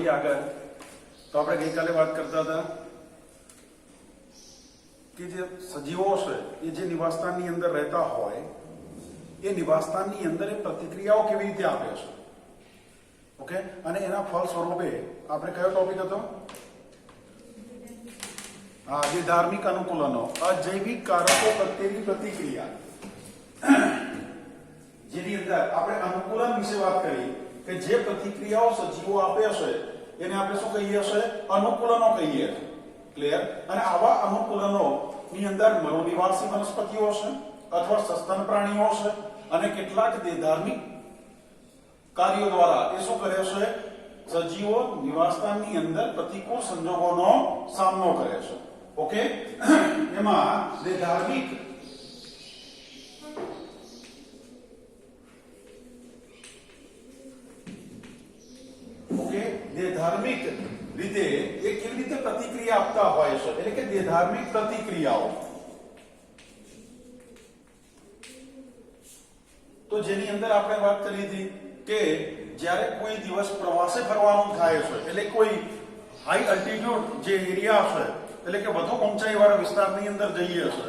बढ़िए आगे। तो આપણે ગઈકાલે વાત કરતા હતા કે જે સજીવો છે એ જે નિવાસસ્થાનની અંદર રહેતા હોય એ નિવાસસ્થાનની અંદર એ પ્રતિક્રિયાઓ કેવી રીતે આપે છે, ઓકે, અને એના ફળ સ્વરૂપે આપણે કયો ટોપિક હતો? હા, જે ધાર્મિક અનુકૂલનો, અજૈવિક કારકો પ્રત્યેની પ્રતિક્રિયા, જેની અંદર આપણે અનુકૂલન વિશે વાત કરી કે જે પ્રતિક્રિયાઓ સજીવો આપે છે એને આપણે શું કહીએ છીએ? અનુકૂલનો કહીએ છીએ, ક્લિયર? અને આવા અનુકૂલનો ની અંદર મનોનિવાસી વનસ્પતિઓ છે અથવા સસ્તન પ્રાણીઓ છે અને કેટલાક દેહધાર્મિક કાર્યો દ્વારા એ શું કરે છે? સજીવો નિવાસસ્થાનની અંદર પ્રતિકૂળ સંજોગોનો સામનો કરે છે, ઓકે. એમાં દેહધાર્મિક દેહધાર્મિક રીતે એ કેવી રીતે પ્રતિક્રિયા આપતા હોય છે, એટલે કે દેહધાર્મિક પ્રતિક્રિયાઓ. તો જેની અંદર આપણે વાત કરી હતી કે જ્યારે કોઈ દિવસ પ્રવાસે ફરવાનું થાય છે, એટલે કોઈ હાઈ અલ્ટિટ્યુડ જે એરિયા છે, એટલે કે વધુ ઊંચાઈ વાળા વિસ્તારની અંદર જઈએ છે,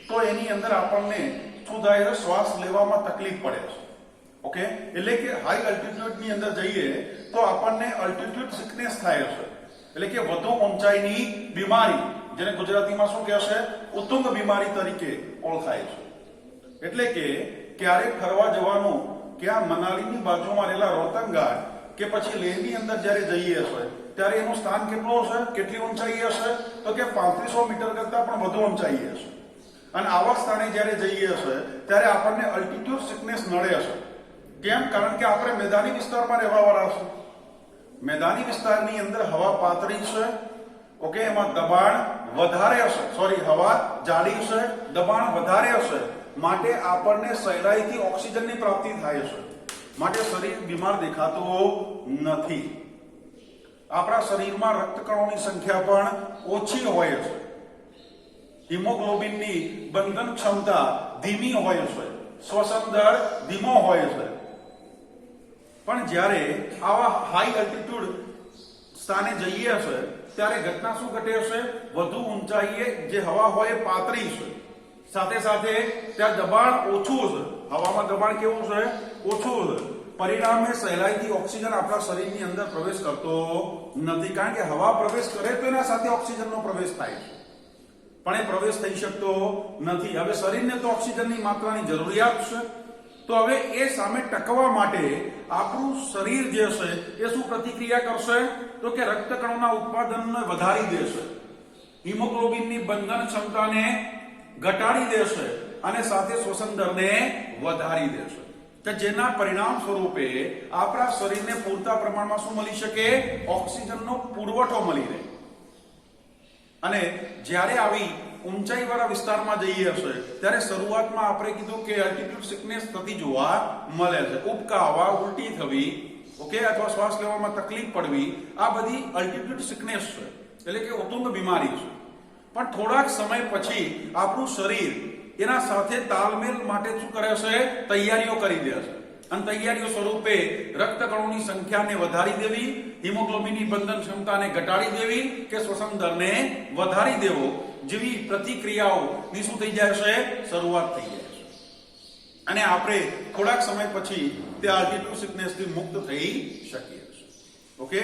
તો એની અંદર આપણને શું થાય છે? શ્વાસ લેવામાં તકલીફ પડે છે, ઓકે. એટલે કે હાઈ અલ્ટિટ્યુડ ની અંદર જઈએ તો આપણને અલ્ટિટ્યુડ સિકનેસ થાય છે, એટલે કે વધુ ઊંચાઈની બીમારી, જેને ગુજરાતીમાં શું કહેશે? ઉત્તુંગ બીમારી તરીકે ઓળખાય છે. એટલે કે ક્યારેક ફરવા જવાનું ક્યાં મનાલીની બાજુમાં રહેલા રોહતંગ ઘાટ કે પછી લેહની અંદર જ્યારે જઈએ છે ત્યારે એનું સ્થાન કેટલું હશે? કેટલી ઊંચાઈ હશે? તો કે 3500 મીટર કરતા પણ વધુ ઊંચાઈ હશે. અને આવા સ્થાને જ્યારે જઈએ છે ત્યારે આપણને અલ્ટિટ્યુડ સિકનેસ નડે છે. કેમ? કારણ કે આપણે મેદાની વિસ્તારમાં રહેવાવાળા છે. મેદાની વિસ્તારની અંદર હવા પાતળી છે, ઓકે, એમાં દબાણ વધારે હશે, સોરી, હવા જાડી છે, દબાણ વધારે હશે, માટે આપણને સહેલાઈથી ઓક્સિજનની પ્રાપ્તિ થાય છે, માટે શરીર બીમાર દેખાતું નથી. આપણા શરીરમાં રક્તકણોની સંખ્યા પણ ઓછી હોય છે. હિમોગ્લોબિનની બંધન ક્ષમતા ધીમી હોય છે, શ્વસન દર ધીમો હોય છે. પણ જ્યારે આવા હાઈ અલ્ટિટ્યુડ સ્થાને જઈએ છે ત્યારે ઘટના શું ઘટે છે? વધુ ઊંચાઈએ જે હવા હોય એ પાતળી છે, સાથે સાથે ત્યાં દબાણ ઓછું છે. હવામાં દબાણ કેવું છે? ઓછું છે. પરિણામે સહેલાઈથી ઓક્સિજન આપણા શરીરની અંદર પ્રવેશ કરતો નથી, કારણ કે હવા પ્રવેશ કરે તો એના સાથે ઓક્સિજનનો પ્રવેશ થાય છે, પણ એ પ્રવેશ થઈ શકતો નથી. હવે શરીરને તો ઓક્સિજનની માત્રાની જરૂરિયાત છે, તો હવે એ સામે ટકવા માટે આપણું શરીર જે છે એ શું પ્રતિક્રિયા કરશે? તો કે રક્તકણોના ઉત્પાદનને વધારી દેશે, હિમોગ્લોબિનની બંધન ક્ષમતાને ઘટાડી દેશે અને સાથે શ્વસન દરને વધારી દેશે, કે જેના પરિણામ સ્વરૂપે આપણા શરીરને પૂરતા પ્રમાણમાં શું મળી શકે? ઓક્સિજનનો પુરવઠો મળી રહે. અને જ્યારે આવી ઊંચાઈ વાળા વિસ્તારમાં જઈએ છે ત્યારે શરૂઆતમાં આપણે કીધું કે અલ્ટિટ્યુડ સિકનેસ થતી જોવા મળે છે. ઉબકા આવવા, ઉલટી થવી, ઓકે, અથવા શ્વાસ લેવામાં તકલીફ પડવી, આ બધી અલ્ટિટ્યુડ સિકનેસ છે, એટલે કે ઉત્તુંગ બીમારી છે. પણ થોડાક સમય પછી આપણું શરીર એના સાથે તાલમેલ માટે શું કરે છે? તૈયારીઓ કરી દે છે. અને તૈયારીઓ સ્વરૂપે રક્તકણોની સંખ્યાને વધારી દેવી, હિમોગ્લોબિનની બંધન ક્ષમતાને ઘટાડી દેવી કે શ્વસન દરને વધારી દેવો જેવી પ્રતિક્રિયાઓની શું થઈ જાય છે? શરૂઆત થઈ જાય છે. અને આપણે થોડાક સમય પછી તે અલ્ટિટ્યુડ સિકનેસથી મુક્ત થઈ શકીએ છીએ, ઓકે.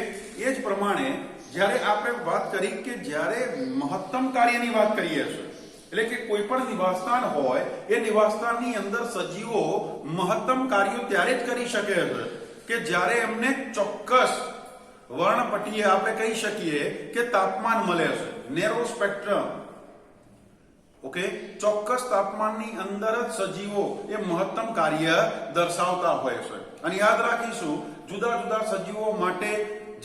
એ જ પ્રમાણે જ્યારે આપણે વાત કરી કે જ્યારે મહત્તમ કાર્યની વાત કરીએ છીએ, એટલે કે કોઈ પણ નિવાસસ્થાન હોય એ નિવાસસ્થાનની અંદર સજીવો મહત્તમ કાર્યો ત્યારે જ કરી શકે છે કે જ્યારે એમને ચોક્કસ વર્ણપટીય આપણે કહી શકીએ કે તાપમાન મળે છે, નેરો સ્પેક્ટ્રમ, ઓકે. ચોક્કસ તાપમાનની અંદર જ સજીવો એ મહત્તમ કાર્ય દર્શાવતા હોય છે. અને યાદ રાખીશું, જુદા જુદા સજીવો માટે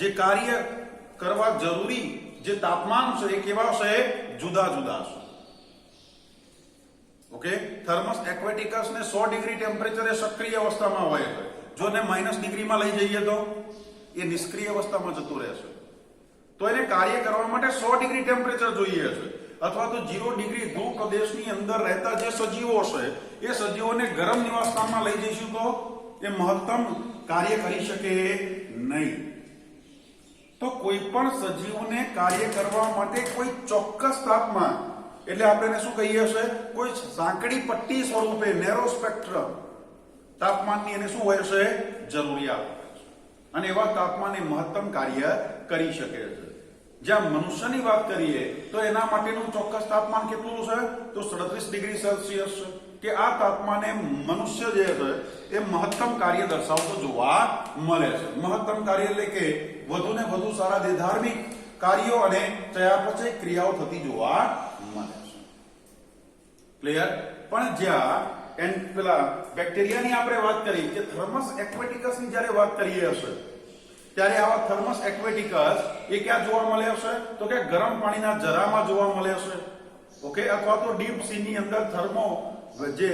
જે કાર્ય કરવા જરૂરી જે તાપમાન છે એ કેવા છે? જુદા જુદા છે, ઓકે. થર્મસ એક્વેટિકસ ને 100 ડિગ્રી ટેમ્પરેચરે સક્રિય અવસ્થામાં હોય છે. જો ને માઇનસ ડિગ્રીમાં લઈ જઈએ તો એ નિષ્ક્રિય અવસ્થામાં જતું રહેશે. તો એને કાર્ય કરવા માટે 100 ડિગ્રી ટેમ્પરેચર જોઈએ છે. અથવા તો 0 ડિગ્રી ધ્રુવ પ્રદેશની અંદર રહેતા જે સજીવો છે એ સજીવોને ગરમ નિવાસસ્થાનમાં લઈ જઈશું તો એ મહત્તમ કાર્ય કરી શકે નહીં. તો કોઈ પણ સજીવને કાર્ય કરવા માટે કોઈ ચોક્કસ તાપમાન, એટલે આપણે એને શું કહીએ છે, કોઈ સાંકડી પટ્ટી સ્વરૂપે નેરો સ્પેક્ટ્રમ તાપમાનની એને શું હોય છે, જરૂરિયાત હોય છે. અને એવા તાપમાને મહત્તમ કાર્ય કરી શકે છે. જ્યાં મનુષ્યની વાત કરીએ તો એના માટેનું ચોક્કસ તાપમાન કેટલું છે, તો 37 ડિગ્રી સેલ્સિયસ છે. કે આ તાપમાને મનુષ્ય જે છે એ મહત્તમ કાર્ય દર્શાવતો જોવા મળે છે. મહત્તમ કાર્ય એટલે કે વધુ ને વધુ સારા દેહધાર્મિક કાર્યો અને ચયાપચય ક્રિયાઓ થતી જોવા મળે છે. ક્લિયર? પણ જ્યાં પેલા બેક્ટેરિયાની આપણે વાત કરી કે થર્મસ એક્વેટિકસની જ્યારે વાત કરીએ હશે ત્યારે આવા થર્મસ એક્વેટિકસ એ ક્યાં જોવા મળે હશે, તો કે ગરમ પાણીના જરામાં જોવા મળે હશે. ઓકે, અથવા તો ડીપ સી ની અંદર થર્મો જે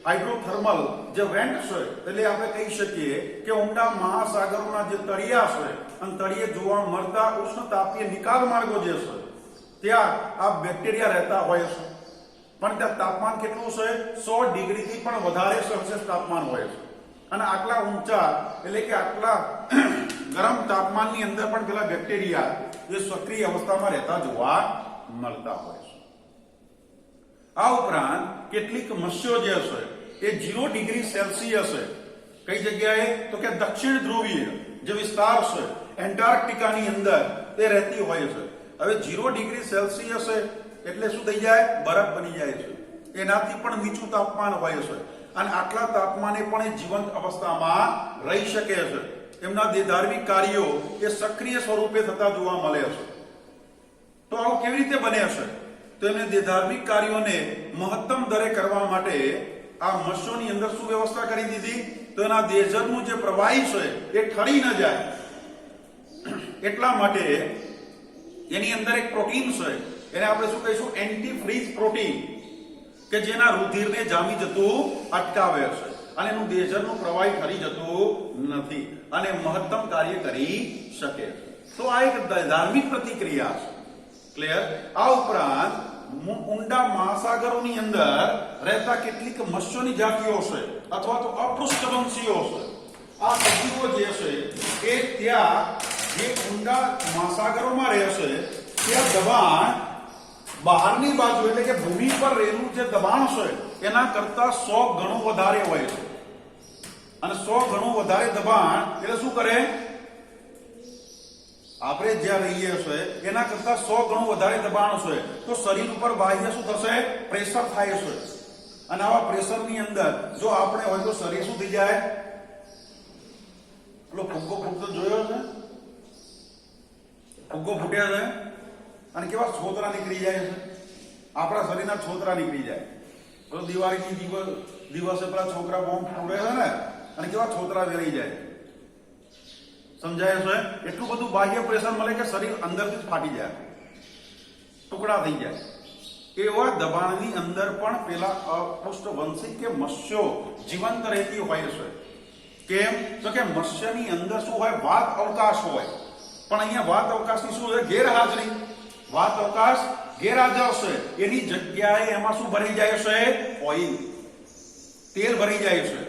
હાઇડ્રોથર્મલ જે વેન્ટ છે, એટલે આપણે કહી શકીએ કે ઊંડા મહાસાગરોના જે તળિયા છે અને તળિયે જોવા મળતા ઉષ્ણતાપીય નિકાલ માર્ગો જે છે ત્યાં આ બેક્ટેરિયા રહેતા હોય છે. પણ ત્યાં તાપમાન કેટલું છે, 100 ડિગ્રીથી પણ વધારે સેલ્સિયસ તાપમાન હોય છે. અને આટલા ઊંચા એટલે કે આટલા ગરમ તાપમાનની અંદર પણ પેલા બેક્ટેરિયા એ સક્રિય અવસ્થામાં રહેતા જોવા મળતા હોય છે. આ ઉપરાંત કેટલીક મત્સ્યો જે છે એ 0 ડિગ્રી સેલ્સિયસ કઈ જગ્યાએ, તો કે દક્ષિણ ધ્રુવીય જે વિસ્તાર છે એન્ટાર્કટિકાની અંદર તે રહેતી હોય છે. હવે 0 ડિગ્રી સેલ્સિયસ એટલે શું થઈ જાય, બરફ બની જાય છે. એનાથી પણ નીચું તાપમાન હોય છે અને આટલા તાપમાને પણ એ જીવંત અવસ્થામાં રહી શકે છે. એમના દેહધાર્મિક કાર્યો એ સક્રિય સ્વરૂપે થતા જોવા મળે છે. તો આવું કેવી રીતે બને છે, તો એમને દેહધાર્મિક કાર્યોને મહત્તમ દરે કરવા માટે આ મત્સ્યોની અંદર શું વ્યવસ્થા કરી દીધી, તો એના દેહજળનું જે પ્રવાહી છે એ ઠરી ન જાય એટલા માટે એની અંદર એક પ્રોટીન છે, એને આપણે શું કહીશું, એન્ટી ફ્રીઝ પ્રોટીન, કે જેના રુધિરને જામી જતું અટકાવે છે અને એનું દેહજળનું પ્રવાહી ઠરી જતું નથી અને મહત્તમ કાર્ય કરી શકે છે. તો આ એક ધાર્મિક પ્રતિક્રિયા છે. ક્લિયર? આ ઉપરાંત ઊંડા મહાસાગરોની અંદર રહેતા કેટલીક મત્સ્યોની જાતિઓ છે અથવા તો અપૃષ્ઠવંશીઓ છે. આ સજીવો જે છે એ ત્યાં જે ઊંડા મહાસાગરોમાં રહે છે ત્યાં દબાણ બહારની બાજુ એટલે કે ભૂમિ પર રહેલું જે દબાણ છે એના કરતા 100 ગણું વધારે હોય છે. અને 100 ગણું વધારે દબાણ એટલે શું કરે, આપણે જ્યાં રહીએ છીએ એના કરતા 100 ગણું વધારે દબાણ છે તો શરીર ઉપર બાહ્ય શું થશે, પ્રેશર થાય છે. અને આવા પ્રેશરની અંદર જો આપણે હોય તો શરીર શું થઈ જાય, પેલો ફુગ્ગો ફૂટતો જોયો છે, ફુગ્ગો ફૂટ્યા છે અને કેવા છોતરા નીકળી જાય છે, આપણા શરીરના છોતરા નીકળી જાય. તો દિવાળીની દિવસે પેલા છોકરા બોમ્બ ફોડે છે ને અને કેવા છોતરા વેરાઈ જાય. સમજાય છે? એટલું બધું બાહ્ય પ્રેશર મળે કે શરીર અંદરથી જ ફાટી જાય, ટુકડા થઈ જાય. એવા દબાણની અંદર પણ પેલા અપૃષ્ઠવંશી કે મત્સ્યો જીવંત રહેતી હોય છે. કેમ? તો કે મત્સ્યની અંદર શું હોય, વાત અવકાશ હોય. પણ અહીંયા વાત અવકાશની શું છે, ગેરહાજરી. વાત અવકાશ ગેરહાજર છે, એની જગ્યાએ એમાં શું ભરાઈ જાય છે, ઓઇલ, તેલ ભરાઈ જાય છે.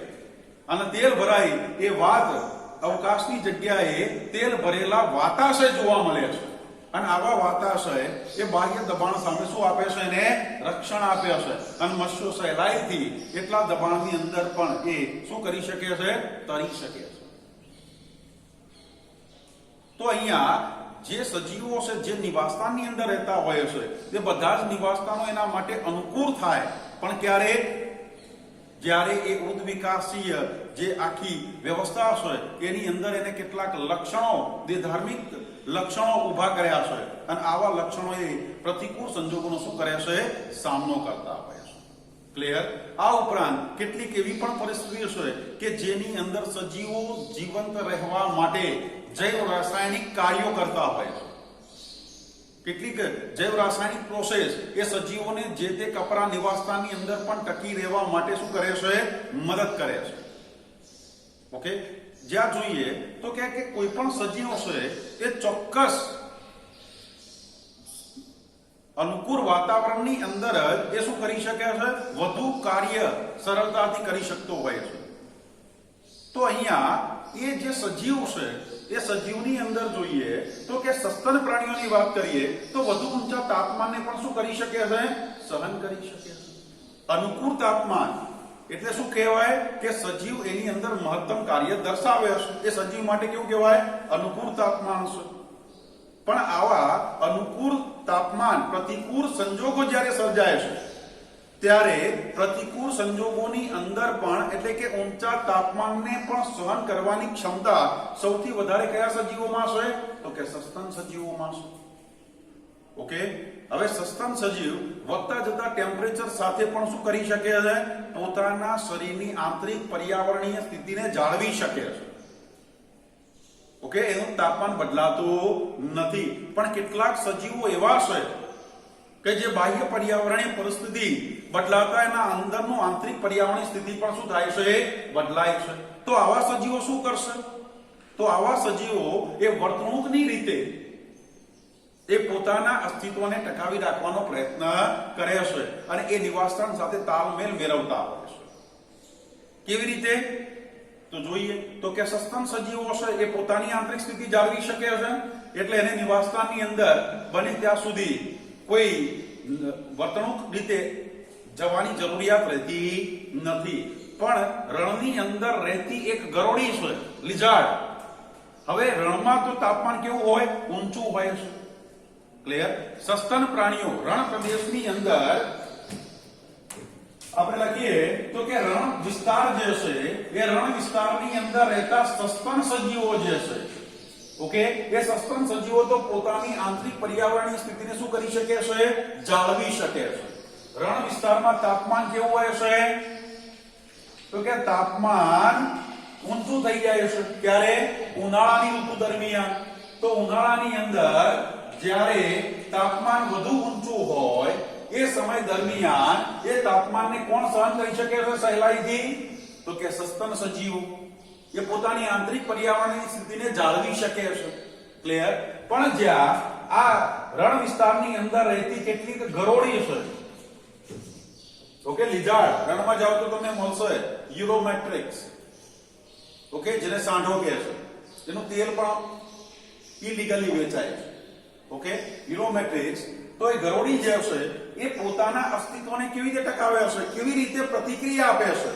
અને તેલ ભરાઈ એ વાત અવકાશની જગ્યાએ તેલ ભરેલા વાતાશય જોવા મળે છે. અને આવા વાતાશય એ બાહ્ય દબાણ સામે શું આપે છે, એને રક્ષણ આપે છે. અને મત્સ્યો સહેલાઈથી એટલા દબાણની અંદર પણ એ શું કરી શકે છે, તરી શકે છે. તો અહીંયા જે સજીવો છે જે નિવાસસ્થાનની અંદર રહેતા હોય છે તે બધા જ નિવાસસ્થાનો એના માટે અનુકૂળ થાય. પણ ક્યારે, જ્યારે એ ઉદ્વિકાસીય જે આખી વ્યવસ્થા છે એની અંદર એને કેટલાક લક્ષણો, દેહધાર્મિક લક્ષણો ઉભા કર્યા છે અને આવા લક્ષણો એ પ્રતિકૂળ સંજોગોનો શું કરે છે, સામનો કરતા હોય છે. ક્લિયર? આ ઉપરાંત કેટલીક એવી પણ પરિસ્થિતિઓ છે કે જેની અંદર સજીવો જીવંત રહેવા માટે જૈવ રાસાયણિક કાર્યો કરતા હોય છે. કેટલીક જૈવ રાસાયણિક પ્રોસેસ એ સજીવોને જે તે કપરા નિવાસસ્થાનની અંદર પણ ટકી રહેવા માટે શું કરે છે, મદદ કરે છે. ઓકે, જ્યાં જોઈએ તો કે કોઈ પણ સજીવો છે એ ચોક્કસ અનુકૂળ વાતાવરણની અંદર જ એ શું કરી શકે છે, વધુ કાર્ય સરળતાથી કરી શકતો હોય છે. તો અહીંયા એ જે સજીવ છે એ સજીવની અંદર જોઈએ તો કે સસ્તન પ્રાણીઓની વાત કરીએ તો વધુ ઊંચા તાપમાનને પણ શું કરી શકે છે? સહન કરી શકે છે. અનુકૂળ તાપમાન એટલે શું કહેવાય કે સજીવ એની અંદર મહત્તમ કાર્ય દર્શાવે છે. એ સજીવ માટે કેવું કહેવાય? અનુકૂળ તાપમાન છે. પણ આવા અનુકૂળ તાપમાન પ્રતિકૂળ સંજોગો જ્યારે સર્જાય છે ત્યારે પ્રતિકૂળ સંજોગોની અંદર પણ એટલે કે ઊંચા તાપમાનને પણ સહન કરવાની ક્ષમતા સૌથી વધારે કયા સજીવોમાં છે? તો કે સસ્તન સજીવોમાં છે. ઓકે, હવે સસ્તન સજીવ વધતા જતા ટેમ્પરેચર સાથે પણ શું કરી શકે છે? પોતાના શરીરની આંતરિક પર્યાવરણીય સ્થિતિને જાળવી શકે છે. ઓકે, એનું તાપમાન બદલાતું નથી. પણ કેટલાક સજીવો એવા છે કે જે બાહ્ય પર્યાવરણીય પરિસ્થિતિ બદલાતા એના અંદરનું આંતરિક પર્યાવરણીય સ્થિતિ પણ શું થાય છે? બદલાય છે. તો આવા સજીવો શું કરશે? તો આવા સજીવો એ વર્તણૂકની રીતે એ પોતાના અસ્તિત્વને ટકાવી રાખવાનો પ્રયત્ન કરે છે અને એ નિવાસસ્થાન સાથે તાલમેલ મેળવતા હોય છે. કેવી રીતે? તો જોઈએ તો કે સસ્તન સજીવો છે એ પોતાની આંતરિક સ્થિતિ જાળવી શકે છે એટલે એને નિવાસસ્થાનની અંદર બને ત્યાં સુધી કોઈ વર્તણૂક રીતે જવાની જરૂરિયાત રહેતી નથી. પણ રણની અંદર રહેતી એક ગરોળી છે, લિઝાર્ડ. હવે રણમાં તો તાપમાન કેવું હોય? ઊંચું હોય છે. ક્લિયર? સસ્તન પ્રાણીઓ રણ પ્રદેશની અંદર આપણે લખીએ તો કે રણ વિસ્તાર જે છે એ રણ વિસ્તારની અંદર રહેતા સસ્તન સજીવો જે છે, ઓકે, એ સસ્તન સજીવો તો પોતાની આંતરિક પર્યાવરણીય સ્થિતિને શું કરી શકે છે? જાળવી શકે છે. રણ વિસ્તારમાં તાપમાન કેવું હોય છે? તો કે તાપમાન ઊંચું થઈ જાય છે. ક્યારે? ઉનાળાની ઋતુ દરમિયાન. તો ઉનાળાની અંદર જ્યારે તાપમાન વધુ ઊંચું હોય એ સમય દરમિયાન એ તાપમાનને કોણ સહન કરી શકે છે સહેલાઈથી? તો કે સસ્તન સજીવો. એ પોતાની આંતરિક પર્યાવરણની સ્થિતિને જાળવી શકે છે. ક્લિયર? પણ જ્યાં આ રણ વિસ્તારની અંદર રહેતી કેટલીક ગરોળી છે, ઓકે, લિઝાર્ડ, રણમાં જાવ તો તમને મળશે યુરોમેટ્રિક્સ, ઓકે, જેને સાંઢો કહે છે. એનું તેલ પણ ઇલીગલી વેચાય છે. ઓકે, યુરોમેટ્રિક્સ. તો એ ગરોળી જે છે એ પોતાના અસ્તિત્વને કેવી રીતે ટકાવે છે? કેવી રીતે પ્રતિક્રિયા આપે છે?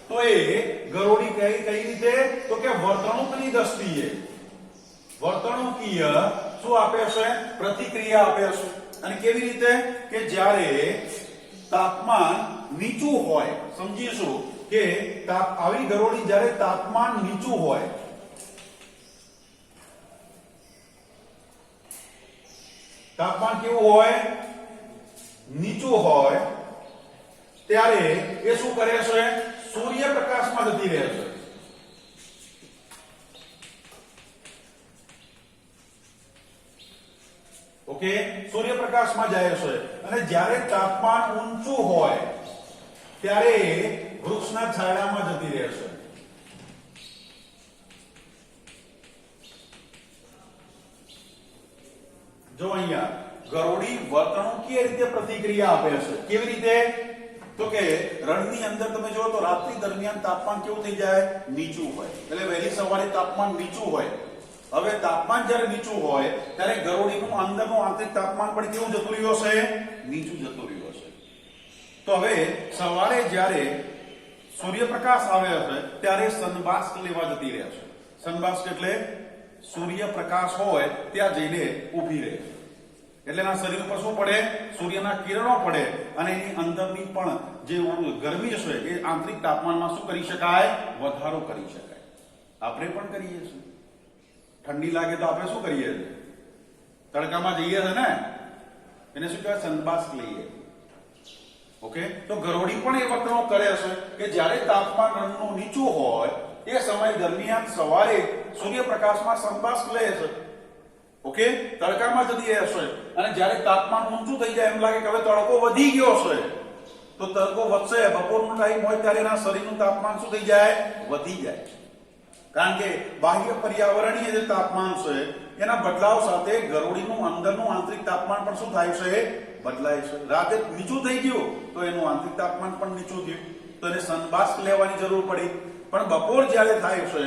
તો એ ગરોળી કઈ રીતે? તો કે વર્તણૂકની દ્રષ્ટિએ વર્તણૂકીય શું આપે છે? પ્રતિક્રિયા આપે છે. અને કેવી રીતે? કે જ્યારે તાપમાન નીચું હોય, સમજીશું કે આવી ગરોળી જ્યારે તાપમાન નીચું હોય, તાપમાન કેવું હોય? નીચું હોય, ત્યારે એ શું કરે છે? સૂર્યપ્રકાશમાં જતી રહે છે. ઓકે, સૂર્યપ્રકાશમાં જાય છે. અને જ્યારે તાપમાન ઊંચું હોય ત્યારે વૃક્ષના છાયામાં જતી રહે છે. જો અહીંયા ગરોળી વર્તણૂકીય રીતે પ્રતિક્રિયા આપે છે. કેવી રીતે? તો કે રણની અંદર તમે જો તો રાત્રિ દરમિયાન તાપમાન કેવું થઈ જાય? નીચું હોય. એટલે વહેલી સવારે તાપમાન નીચું હોય. હવે તાપમાન જ્યારે નીચું હોય ત્યારે ગરોળીનું અંદરનું આંતરિક તાપમાન પણ કેવું જતું રહ્યું છે? નીચું જતું રહ્યું છે. તો હવે સવારે જ્યારે સૂર્યપ્રકાશ આવે છે ત્યારે સનબાસ્ક લેવા જતી રહે છે. સનબાસ્ક એટલે સૂર્યપ્રકાશ હોય ત્યાં જઈને ઊભી રહે. એટલે એના શરીર પર શું પડે? સૂર્યના કિરણો પડે અને એની અંદરની પણ જે ગરમી છે એ આંતરિક તાપમાનમાં શું કરી શકાય? વધારો કરી શકાય. આપણે પણ કરીએ છીએ. ઠંડી લાગે તો આપણે શું કરીએ છીએ? તડકામાં જઈએ છે ને, એને શું કહેવાય? સનબાસ્ક લઈએ. ઓકે, તો ગરોળી પણ એ વર્તણૂક કરે છે કે જ્યારે તાપમાન રણનું નીચું હોય એ સમય દરમિયાન સવારે સૂર્યપ્રકાશમાં સનબાસ્ક લે છે. ઓકે, તડકામાં જતી રહે છે. અને જ્યારે તાપમાન ઊંચું થઈ જાય, એમ લાગે કે હવે તડકો વધી ગયો છે, તો તડકો વધશે, બપોરનો ટાઈમ હોય ત્યારે એના શરીરનું તાપમાન શું થઈ જાય? વધી જાય. કારણ કે બાહ્ય પર્યાવરણીય જે તાપમાન છે એના બદલાવ સાથે ગરોળીનું અંદરનું આંતરિક તાપમાન પણ શું થાય છે? બદલાય છે. રાતે નીચું થઈ ગયું તો એનું આંતરિક તાપમાન પણ નીચું થયું, તો એને સનબાસ્ક લેવાની જરૂર પડી. પણ બપોર જ્યારે થાય છે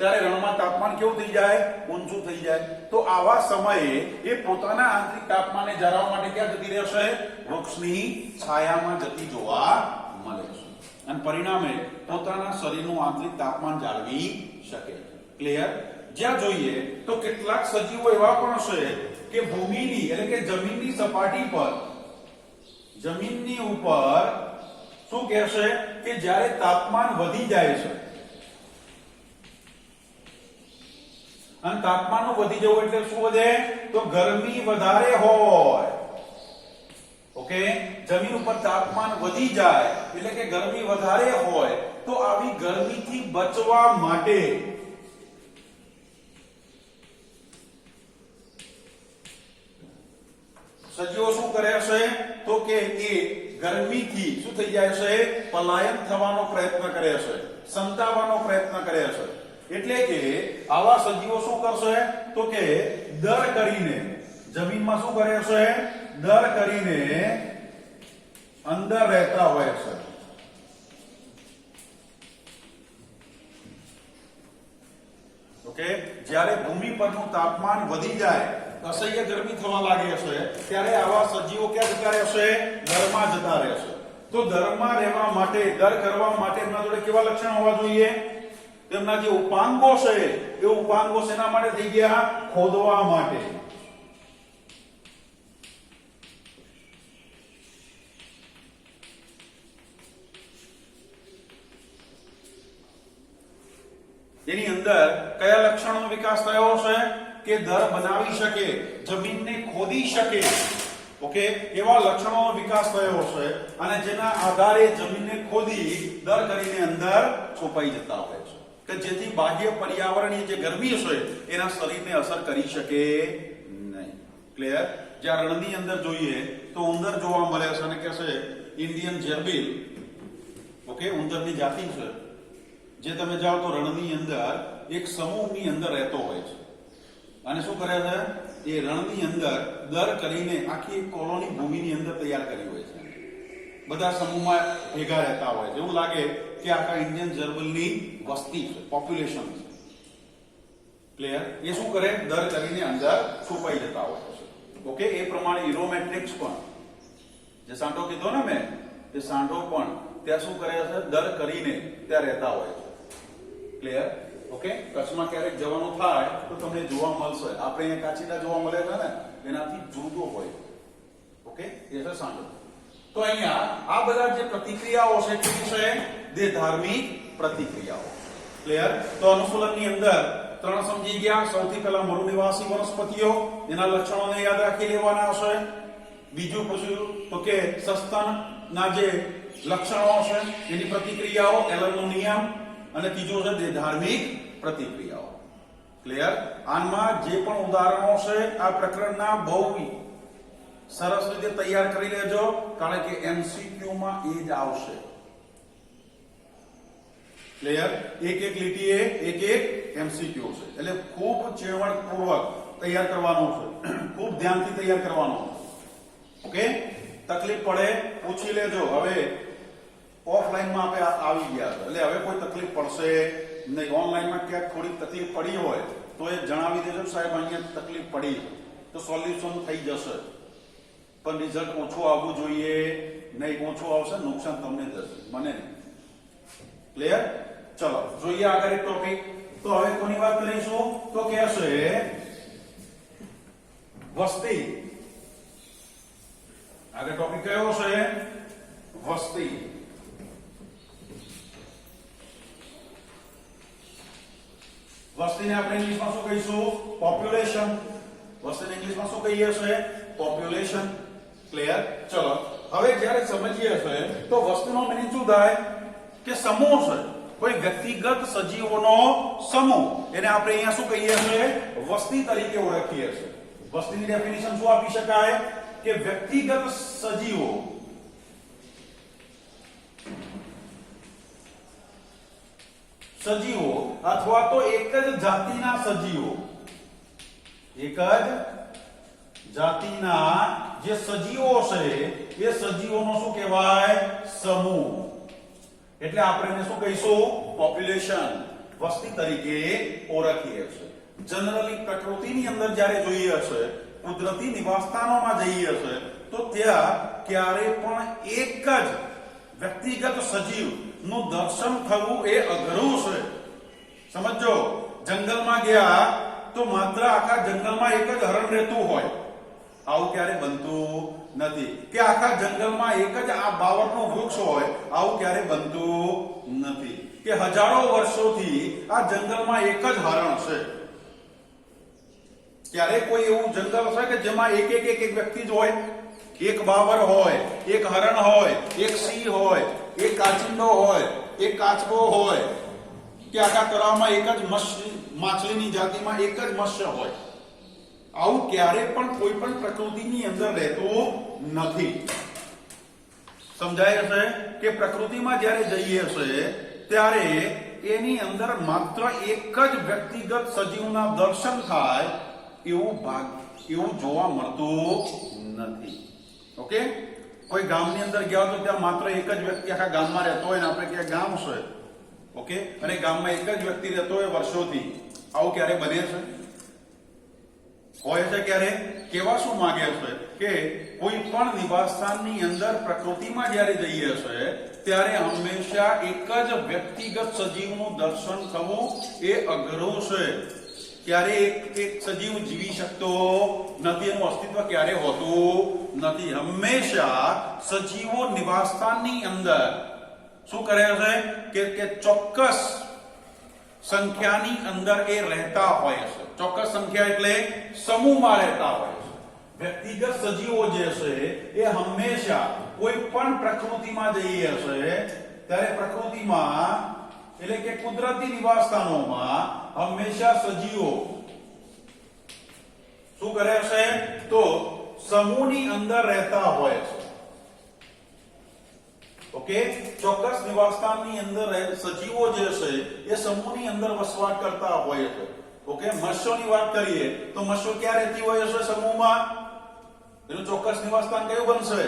ત્યારે રણમાં તાપમાન કેવું થઈ જાય? ઊંચું થઈ જાય. તો આવા સમયે એ પોતાના આંતરિક તાપમાનને જાળવવા માટે ક્યાં જતી રહેશે? વૃક્ષની છાયામાં જતી જોવા મળે છે અને પરિણામે પોતાના શરીરનું આંતરિક તાપમાન જાળવી શકે. ક્લિયર? જ્યાં જોઈએ તો કેટલાક સજીવો એવા પણ છે કે ભૂમિની એટલે કે જમીનની સપાટી પર જમીનની ઉપર શું કહેશે કે જ્યારે તાપમાન વધી જાય છે અને તાપમાનનું વધી જવું એટલે શું વધે? તો ગરમી વધારે હોય. ઓકે, જમીન ઉપર તાપમાન વધી જાય એટલે કે ગરમી વધારે હોય તો આવી ગરમીથી બચવા માટે સજીવો શું કરે છે? તો કે એ ગરમીથી શું થઈ જાય છે? પલાયન થવાનો પ્રયત્ન કરે છે, સંતાવવાનો પ્રયત્ન કરે છે. એટલે કે આવા સજીવો શું કરશે? તો કે દર કરીને જમીનમાં શું કરે છે? દર કરીને અંદર રહેતા હોય છે. ઓકે, જ્યારે ભૂમિ પરનું તાપમાન વધી જાય, અસહ્ય ગરમી થવા લાગે છે, ત્યારે આવા સજીવો ક્યાં જતા રહેશે? દરમાં જતા રહેશે. તો દરમાં રહેવા માટે, દર કરવા માટે એમના જોડે કેવા લક્ષણ હોવા જોઈએ? તેમના જે ઉપાંગો છે એ ઉપાંગો શેના માટે થઈ ગયા? ખોદવા માટે. એની અંદર કયા લક્ષણોનો વિકાસ થયો છે? કે દર બનાવી શકે, જમીનને ખોદી શકે. ઓકે, એવા લક્ષણોનો વિકાસ થયો છે અને જેના આધારે જમીનને ખોદી દર કરીને અંદર છુપાઈ જતા હોય છે કે જેથી બાહ્ય પર્યાવરણીય જે ગરમી છે એના શરીરને અસર કરી શકે નહીં. ક્લિયર? જ્યાં રણની અંદર જોઈએ તો ઉંદર જોવા મળે છે અને કે છે ઇન્ડિયન જેર્બિલ. ઓકે, ઉંદરની જાતિ છે જે તમે જાઓ તો રણની અંદર એક સમૂહની અંદર રહેતો હોય છે અને શું કરે છે? એ રણની અંદર દર કરીને આખી એક કોલોની ભૂમિની અંદર તૈયાર કરી હોય છે. બધા સમૂહમાં ભેગા રહેતા હોય છે. એવું લાગે કે આખા ઇન્ડિયન જર્બલની વસ્તી છે, પોપ્યુલેશન છે. ક્લિયર? એ શું કરે? દર કરીને અંદર છુપાઈ જતા હોય છે. ઓકે, એ પ્રમાણે ઇરોમેટ્રિક્સ પણ, જે સાંઢો કીધો ને મેં, એ સાંઢો પણ ત્યાં શું કરે છે? દર કરીને ત્યાં રહેતા હોય છે. ક્લિયર? ઓકે, કચ્છમાં ક્યારેક જવાનું થાય તો તમને જોવા મળશે. આપણે અહીંયા કાચીડા જોવા મળે છે ને, એનાથી જુદો હોય. ઓકે, એ છે સાંઢો. તો અહીંયા આ બધા જે પ્રતિક્રિયાઓ છે તે છે તે ધાર્મિક પ્રતિક્રિયાઓ. ક્લિયર? તો અનુકૂલનની અંદર ત્રણ સમજી ગયા. સૌથી પહેલા મરુનિવાસી વનસ્પતિઓ, એના લક્ષણોને યાદ રાખી લેવાના છે. બીજું પૂછ્યું તો કે સસ્તનના જે લક્ષણો છે એની પ્રતિક્રિયાઓ, એલનનો નિયમ. અને ત્રીજું છે તે ધાર્મિક પ્રતિક્રિયાઓ. ક્લિયર? આમાં જે પણ ઉદાહરણો છે આ પ્રકરણના બહુ સરસ રીતે તૈયાર કરી લેજો, કારણ કે એમસીક્યુ માં એ જ આવશે. ક્લિયર? એક એક લીટીએ એક એક એમસીક્યુ છે, એટલે ખૂબ ચેવટપૂર્વક તૈયાર કરવાનો છે, ખૂબ ધ્યાનથી તૈયાર કરવાનો છે. ઓકે, તકલીફ પડે પૂછી લેજો. હવે ઓફલાઈનમાં આપણે આવી ગયા છે એટલે હવે કોઈ તકલીફ પડશે નહીં. ઓનલાઈનમાં ક્યાંક થોડી તકલીફ પડી હોય તો એ જણાવી દેજો, સાહેબ અહીંયા તકલીફ પડી, તો સોલ્યુશન થઈ જશે. પણ રિઝલ્ટ ઓછું આવવું જોઈએ નહીં. ઓછું આવશે નુકસાન તમને થશે, મને નહીં. ક્લિયર? ચલો જોઈએ આગળ એક ટોપિક. તો હવે કોની વાત કરીશું? તો કે છે વસ્તી. આગળ ટોપિક કયો છે? વસ્તી. વસ્તીને આપણે ઇંગ્લિશમાં શું કહીશું? પોપ્યુલેશન. વસ્તીને ઇંગ્લિશમાં શું કહીએ છીએ? પોપ્યુલેશન. ક્લિયર? ચલો હવે જ્યારે સમજીએ છે તો વસ્તીનો મીનિંગ શું થાય? કે સમૂહ છે, કોઈ વ્યક્તિગત સજીવોનો સમૂહ. એને આપણે અહીંયા શું કહીએ છીએ? વસ્તી તરીકે ઓળખીએ છીએ. વસ્તીની ડેફિનેશન શું આપી શકાય? કે વ્યક્તિગત સજીવો અથવા તો એક જ જાતિના સજીવો, એક જ જાતિના જે સજીવો છે એ સજીવોનો શું કહેવાય? સમૂહ. એટલે આપણે એને શું કહીશું? પોપ્યુલેશન. વસ્તી તરીકે ઓળખીએ છીએ. જનરલી પ્રકૃતિની અંદર જ્યારે જોઈએ છે, કુદરતી નિવાસસ્થાનોમાં જઈએ છે, તો ત્યાં ક્યારે પણ એક જ વ્યક્તિગત સજીવ નું દર્શન થવું એ અઘરું છે. સમજો, જંગલમાં ગયા તો માત્ર આખા જંગલમાં એક જ હરણ રહેતું હોય, આવું ક્યારે બનતું નથી. કે આખા જંગલમાં એક જ આ બાવળનું વૃક્ષ હોય, આવું ક્યારે બનતું નથી. કે હજારો વર્ષોથી આ જંગલમાં એક જ હરણ છે. ક્યારે કોઈ એવું જંગલ છે કે જેમાં એક વ્યક્તિ જ હોય? એક બાવર હોય, એક હરણ હોય, એક સિંહ હોય, એક કાચિંડો હોય, એક કાચબો હોય, કે આખા તળાવમાં એક જ માછલીની જાતિમાં એક જ મત્સ્ય હોય. આવું ક્યારે પણ કોઈ પણ પ્રકૃતિની અંદર રહેતું નથી. સમજાય છે કે પ્રકૃતિમાં જ્યારે જઈએ છે ત્યારે એની અંદર માત્ર એક જ વ્યક્તિગત સજીવના દર્શન થાય એવું જોવા મળતું નથી. ઓકે, કોઈ ગામની અંદર ગયા તો ત્યાં માત્ર એક જ વ્યક્તિ આખા ગામમાં રહેતો હોય ને આપણે ક્યાં ગામ છે, ઓકે, અને ગામમાં એક જ વ્યક્તિ રહેતો હોય વર્ષોથી, આવું ક્યારે બને છે? હોય છે ક્યારે? કેવા શું માંગે છે કે કોઈ પણ નિવાસસ્થાનની અંદર પ્રકૃતિમાં જ્યારે જઈએ છે ત્યારે હંમેશા એક જ વ્યક્તિગત સજીવનું દર્શન થવું એ અઘરું છે. ક્યારે એક સજીવ જીવી શકતો નથી, એનું અસ્તિત્વ ક્યારે હોતું નથી. હંમેશા સજીવો નિવાસસ્થાનની અંદર શું કરે છે કે ચોક્કસ સંખ્યાની અંદર એ રહેતા હોય છે. ચોક્કસ સંખ્યા એટલે સમૂહમાં રહેતા હોય છે. વ્યક્તિગત સજીવો જે છે એ હંમેશા કોઈ પણ પ્રકૃતિમાં જઈએ છે ત્યારે પ્રકૃતિમાં એટલે કે કુદરતી નિવાસસ્થાનોમાં હંમેશા સજીવો શું કરે છે તો સમૂહની અંદર રહેતા હોય છે. ઓકે, ચોક્કસ નિવાસસ્થાનની અંદર સજીવો જે છે એ સમૂહની અંદર વસવાટ કરતા હોય છે. ઓકે, મત્સ્યોની વાત કરીએ તો મત્સ્યો ક્યાં રહેતી હોય છે? સમૂહમાં. એનું ચોક્કસ નિવાસસ્થાન કયું બનશે?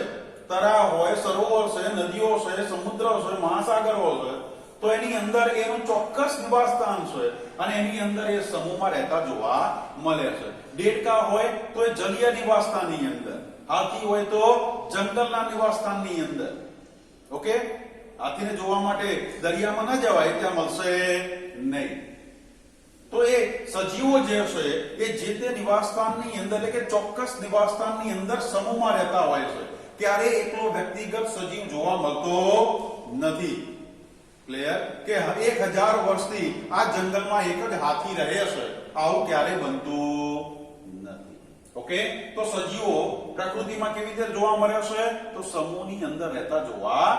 તળાવ હોય, સરોવર છે, નદીઓ છે, સમુદ્ર છે, મહાસાગરો છે, તો એની અંદર એનું ચોક્કસ નિવાસસ્થાન છે અને એની અંદર એ સમૂહમાં રહેતા જોવા મળે છે. દેડકા હોય તો એ જલીય નિવાસસ્થાનની અંદર, હાથી હોય તો જંગલના નિવાસસ્થાનની અંદર. ઓકે, હાથીને જોવા માટે દરિયામાં ન જવાય, ત્યાં મળશે નહીં. તો એ સજીવો જે છે એ જે તે નિવાસસ્થાનની અંદર એટલે કે ચોક્કસ નિવાસસ્થાનની અંદર સમૂહમાં રહેતા હોય છે. ત્યારે એકલો વ્યક્તિગત સજીવ જોવા મળતો નથી. ક્લિયર? કે 1000 વર્ષથી આ જંગલમાં એક જ હાથી રહે છે, આવું ક્યારે બનતું નથી. ઓકે, તો સજીવો પ્રકૃતિમાં કેવી રીતે જોવા મળે છે? તો સમૂહની અંદર રહેતા જોવા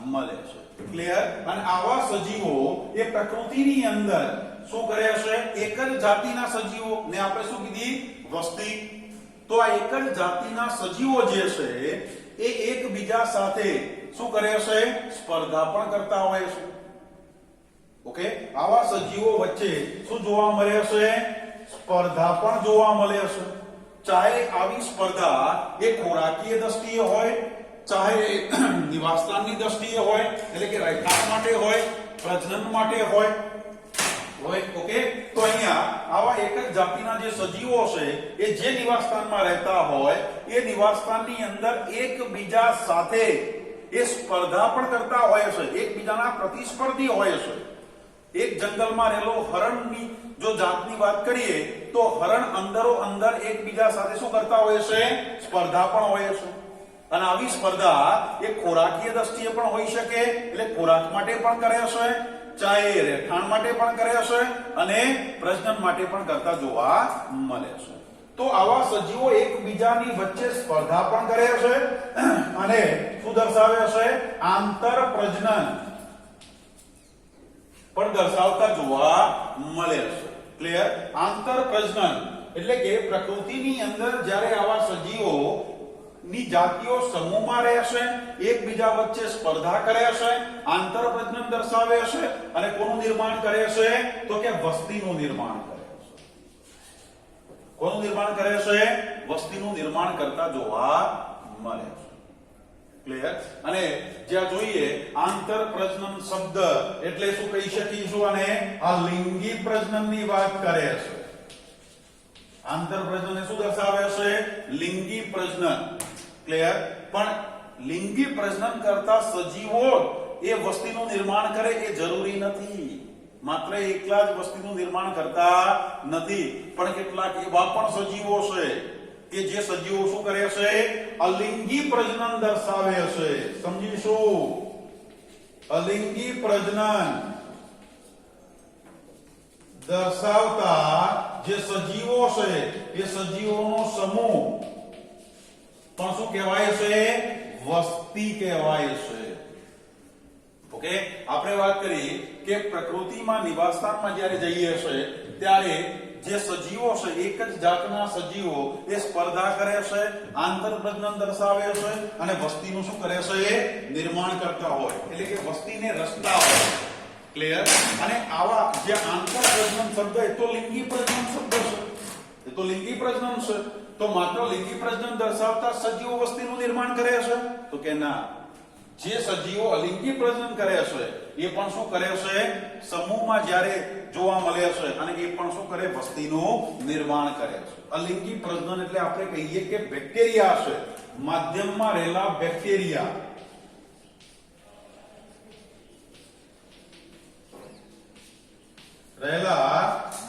મળે છે. ક્લિયર? અને આવા સજીવો એ પ્રકૃતિની અંદર શું કરે છે? એક જ જાતિના સજીવો ને આપણે શું કીધી? વસ્તી. તો આ એક જ જાતિના સજીવો જે છે એ એકબીજા સાથે શું કરે છે? સ્પર્ધા પણ કરતા હોય છે. ઓકે, આવા સજીવો વચ્ચે શું જોવા મળે છે? સ્પર્ધા પણ જોવા મળે છે. ચાહે આવી સ્પર્ધા એ ખોરાકીય દ્રષ્ટિએ હોય, ચાહે નિવાસસ્થાનની દ્રષ્ટિએ હોય, એટલે કે રહેઠાણ માટે હોય, પ્રજનન માટે હોય. ઓકે, તો અહીંયા આવા એક જ જાતિના જે સજીવો છે એ જે નિવાસસ્થાનમાં રહેતા હોય એ નિવાસસ્થાનની અંદર એકબીજા સાથે એ સ્પર્ધા પણ કરતા હોય છે, એકબીજાના પ્રતિસ્પર્ધી હોય છે. એક જંગલમાં રહેલો હરણની જો જાતની વાત કરીએ તો હરણ અંદરો અંદર એકબીજા સાથે શું કરતા હોય છે? સ્પર્ધા પણ હોય છે. અને આવી સ્પર્ધા એ ખોરાકીય દ્રષ્ટિએ પણ હોઈ શકે, એટલે ખોરાક માટે પણ કરે છે, ચાહે રહેઠાણ માટે પણ કરે છે અને પ્રજનન માટે પણ કરતા જોવા મળે છે. તો આવા સજીવો એકબીજાની વચ્ચે સ્પર્ધા પણ કરે છે અને શું દર્શાવે છે? આંતર પ્રજનન પણ દર્શાવતા જોવા મળે છે. ક્લિયર? આંતર પ્રજનન એટલે કે પ્રકૃતિની અંદર જ્યારે આવા સજીવો ની જાતિઓ સમૂહમાં રહે છે, એકબીજા વચ્ચે સ્પર્ધા કરે છે, આંતર પ્રજનન દર્શાવે છે અને કોનું નિર્માણ કરે છે? તો કે વસ્તીનું નિર્માણ કરે છે. કોનું નિર્માણ કરે છે? વસ્તીનું નિર્માણ કરતા જોવા મળે છે. ક્લિયર? અને જ્યાં જોઈએ આંતર પ્રજનન શબ્દ એટલે શું કહી શકીશું? અને આ લિંગી પ્રજનનની વાત કરે છે. આંતર પ્રજનન શું દર્શાવે છે? લિંગી પ્રજનન. ક્લિયર? પણ લિંગી પ્રજનન કરતા સજીવો એ વસ્તીનું નિર્માણ કરે એ જરૂરી નથી. માત્ર એકલા જ વસ્તીનું નિર્માણ કરતા નથી, પણ કેટલાક એવા પણ સજીવો છે કે જે સજીવો શું કરે છે? અલિંગી પ્રજનન દર્શાવે છે. સમજીશું? અલિંગી પ્રજનન દર્શાવતા જે સજીવો છે એ સજીવોનો સમૂહ પણ શું કહેવાય છે? વસ્તી કહેવાય છે. ઓકે, આપણે વાત કરી કે પ્રકૃતિમાં નિવાસસ્થાનમાં જ્યારે જઈએ છે ત્યારે જે સજીવો છે, એક જ જાતના સજીવો એ સ્પર્ધા કરે છે, આંતર પ્રજનન દર્શાવે છે અને વસ્તીનું શું કરે છે? નિર્માણ કરતા હોય, એટલે કે વસ્તીને રચતા હોય. ક્લિયર? અને આવા જે આંતર પ્રજનન શબ્દ એ તો લિંગી પ્રજનન શબ્દ છે. એ તો લિંગી પ્રજનન છે. તો માત્ર લિંગી પ્રજનન દર્શાવતા સજીવો વસ્તીનું નિર્માણ કરે છે? તો કે ના. જે સજીવો અલિંગી પ્રજનન કરે છે એ પણ શું કરે છે? સમૂહમાં જ્યારે જોવા મળે છે અને એ પણ શું કરે? વસ્તીનું નિર્માણ કરે છે. અલિંગી પ્રજનન એટલે આપણે કહીએ કે બેક્ટેરિયા છે, માધ્યમમાં રહેલા બેક્ટેરિયા.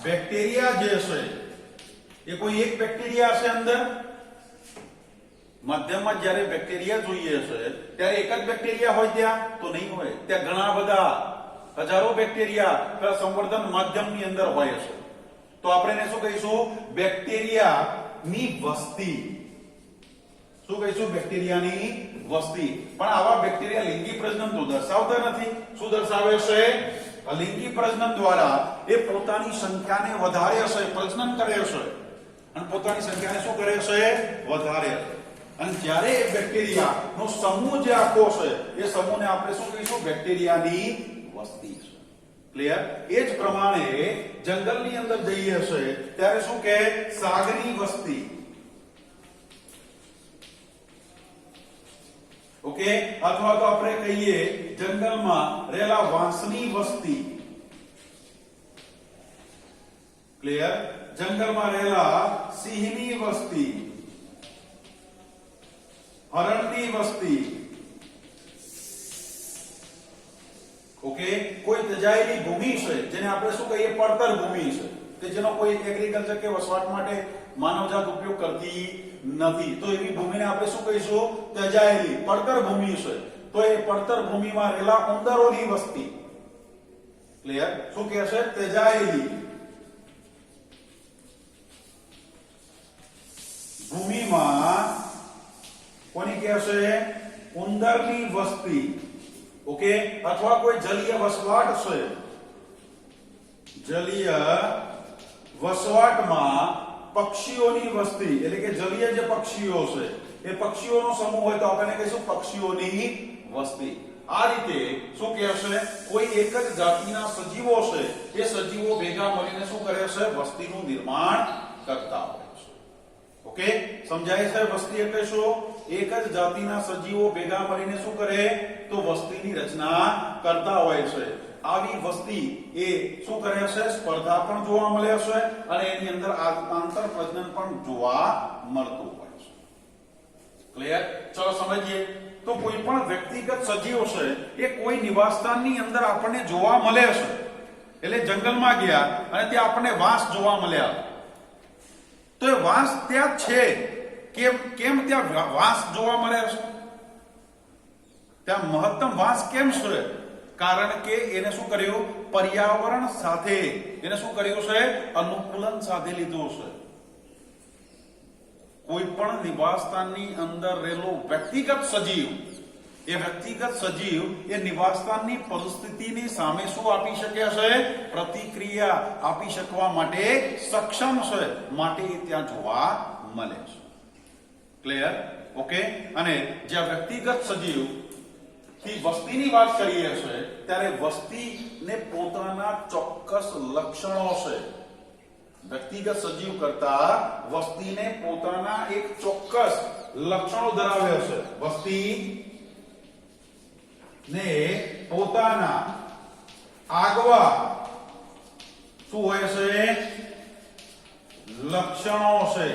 બેક્ટેરિયા જે છે એ કોઈ એક બેક્ટેરિયા છે અંદર. માધ્યમમાં જ્યારે બેક્ટેરિયા જોઈએ છે ત્યારે એક જ બેક્ટેરિયા હોય ત્યાં? તો નહીં હોય. ત્યાં ઘણા બધા હજારો બેક્ટેરિયા સંવર્ધન માધ્યમની અંદર હોય છે. તો આપણે એને શું કહીશું? બેક્ટેરિયાની વસ્તી. શું કહીશું? બેક્ટેરિયાની વસ્તી. પણ આવા બેક્ટેરિયા લિંગી પ્રજનન તો દર્શાવતા નથી. શું દર્શાવે છે? અલિંગી પ્રજનન દ્વારા એ પોતાની સંખ્યાને વધારે છે, પ્રજનન કરે છે અને પોતાની સંખ્યાને શું કરે છે? વધારે છે. અને જ્યારે એ બેક્ટેરિયાનો સમૂહ જે આખો છે એ સમૂહને આપણે શું કહીશું? બેક્ટેરિયાની વસ્તી છે. ક્લિયર? એ જ પ્રમાણે જંગલની અંદર જઈએ છે ત્યારે શું કે? સાગની વસ્તી. ઓકે, અથવા તો આપણે કહીએ જંગલમાં રહેલા વાંસની વસ્તી. ક્લિયર? જંગલમાં રહેલા સિંહની વસ્તી, હરણની વસ્તી. ઓકે, કોઈ તજાયેલી ભૂમિ છે જેને આપણે શું કહીએ? પડતર ભૂમિ છે, કે જેનો કોઈ એગ્રીકલ્ચર કે વસવાટ માટે માનવજાત ઉપયોગ કરતી નથી. તો એવી ભૂમિને આપણે શું કહીશું? તજાયેલી પડતર ભૂમિ છે. તો એ પડતર ભૂમિમાં રહેલા ઉંદરોની વસ્તી. ક્લિયર? શું કહે છે? તજાયેલી ભૂમિમાં કોની કહે છે? ઉંદરની વસ્તી. ઓકે, અથવા કોઈ જલીય વસવાટ છે, જલીય વસવાટમાં પક્ષીઓની વસ્તી, એટલે કે જલીય જે પક્ષીઓ છે એ પક્ષીઓનો સમૂહ હોય તો આપણે કહીશું પક્ષીઓની વસ્તી. આ રીતે શું કહે છે? કોઈ એક જ જાતિના સજીવો છે એ સજીવો ભેગા મળીને શું કરે છે? વસ્તીનું નિર્માણ કરતા હોય છે. ઓકે, સમજાય છે? વસ્તી એટલે શું? એક જ જાતિના સજીવો ભેગા મળીને શું કરે? તો વસ્તીની રચના કરતા હોય છે. આવી વસ્તી એ શું કરે છે? સ્પર્ધા પણ જોવા મળે છે અને એની અંદર આંતર પ્રજનન પણ જોવા મળતું હોય છે. ક્લિયર? ચલો સમજીએ. તો કોઈ પણ વ્યક્તિગત સજીવ છે એ કોઈ નિવાસસ્થાનની અંદર આપણને જોવા મળે છે. એટલે જંગલમાં ગયા અને ત્યાં આપણને વાંસ જોવા મળ્યા. તો એ વાંસ ત્યાં છે. કેમ ત્યાં વાંસ જોવા મળે છે? ત્યાં મહત્તમ વાંસ કેમ છે? કારણ કે એને શું કર્યું? પર્યાવરણ સાથે એને શું કર્યું છે? અનુકૂલન સાધી લીધું છે. કોઈ પણ નિવાસસ્થાનની અંદર રહેલો વ્યક્તિગત સજીવ, એ વ્યક્તિગત સજીવ એ નિવાસસ્થાનની પરિસ્થિતિની સામે શું આપી શકે છે? પ્રતિક્રિયા આપી શકવા માટે સક્ષમ છે. માટે એ ત્યાં જોવા મળે છે. ક્લિયર? ઓકે, અને જ્યાં વ્યક્તિગત સજીવ થી વસ્તીની વાત કરીએ છે ત્યારે વસ્તીને પોતાના ચોક્કસ લક્ષણો છે. વ્યક્તિગત સજીવ કરતા વસ્તીને પોતાના એક ચોક્કસ લક્ષણો ધરાવે છે. વસ્તી ને પોતાના આગવા શું હોય છે લક્ષણો છે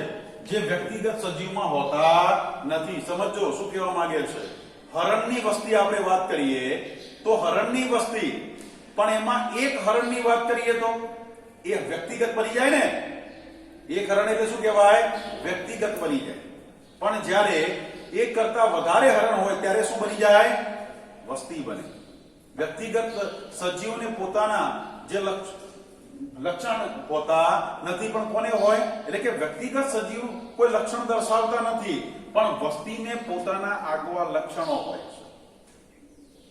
જે વ્યક્તિગત સજીવમાં હોતા નથી. સમજો શું કહેવા માંગે છે. હરણની વસ્તી આપણે વાત કરીએ તો હરણની વસ્તી, પણ એમાં એક હરણની વાત કરીએ તો એ વ્યક્તિગત બની જાય ને. એક હરણ એટલે શું કહેવાય? વ્યક્તિગત બની જાય. પણ જ્યારે એક કરતા વધારે હરણ હોય ત્યારે શું બની જાય? વસ્તી બને. વ્યક્તિગત સજીવને પોતાના જે લક્ષણ હોતા નથી, પણ કોને હોય? એટલે કે વ્યક્તિગત સજીવ કોઈ લક્ષણ દર્શાવતા નથી, પણ વસ્તીને પોતાના આગવા લક્ષણો હોય છે.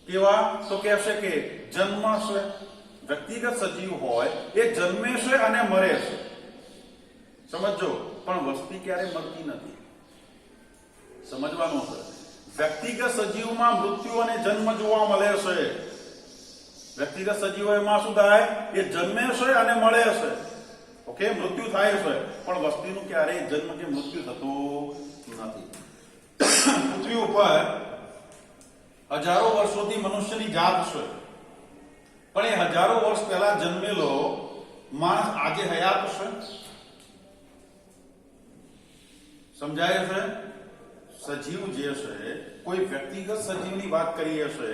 કેવા? તો કહેશે કે જન્મ છે. વ્યક્તિગત સજીવ હોય એ જન્મે છે અને મરે છે. સમજો. પણ વસ્તી ક્યારે મરતી નથી. સમજવાનું છે. વ્યક્તિગત સજીવમાં મૃત્યુ અને જન્મ જોવા મળે છે. વ્યક્તિગત સજીવોમાં શું થાય? એ જન્મે છે અને મળે છે. ઓકે, મૃત્યુ થાય છે, પણ વસ્તીનું ક્યારેય જન્મ કે મૃત્યુ થતું નથી. પૃથ્વી ઉપર હજારો વર્ષોથી મનુષ્યની જાત છે, પણ એ હજારો વર્ષ પહેલા જન્મેલો માણસ આજે હયાત છે. સમજાય છે? સજીવ જે છે, કોઈ વ્યક્તિગત સજીવની વાત કરીએ છે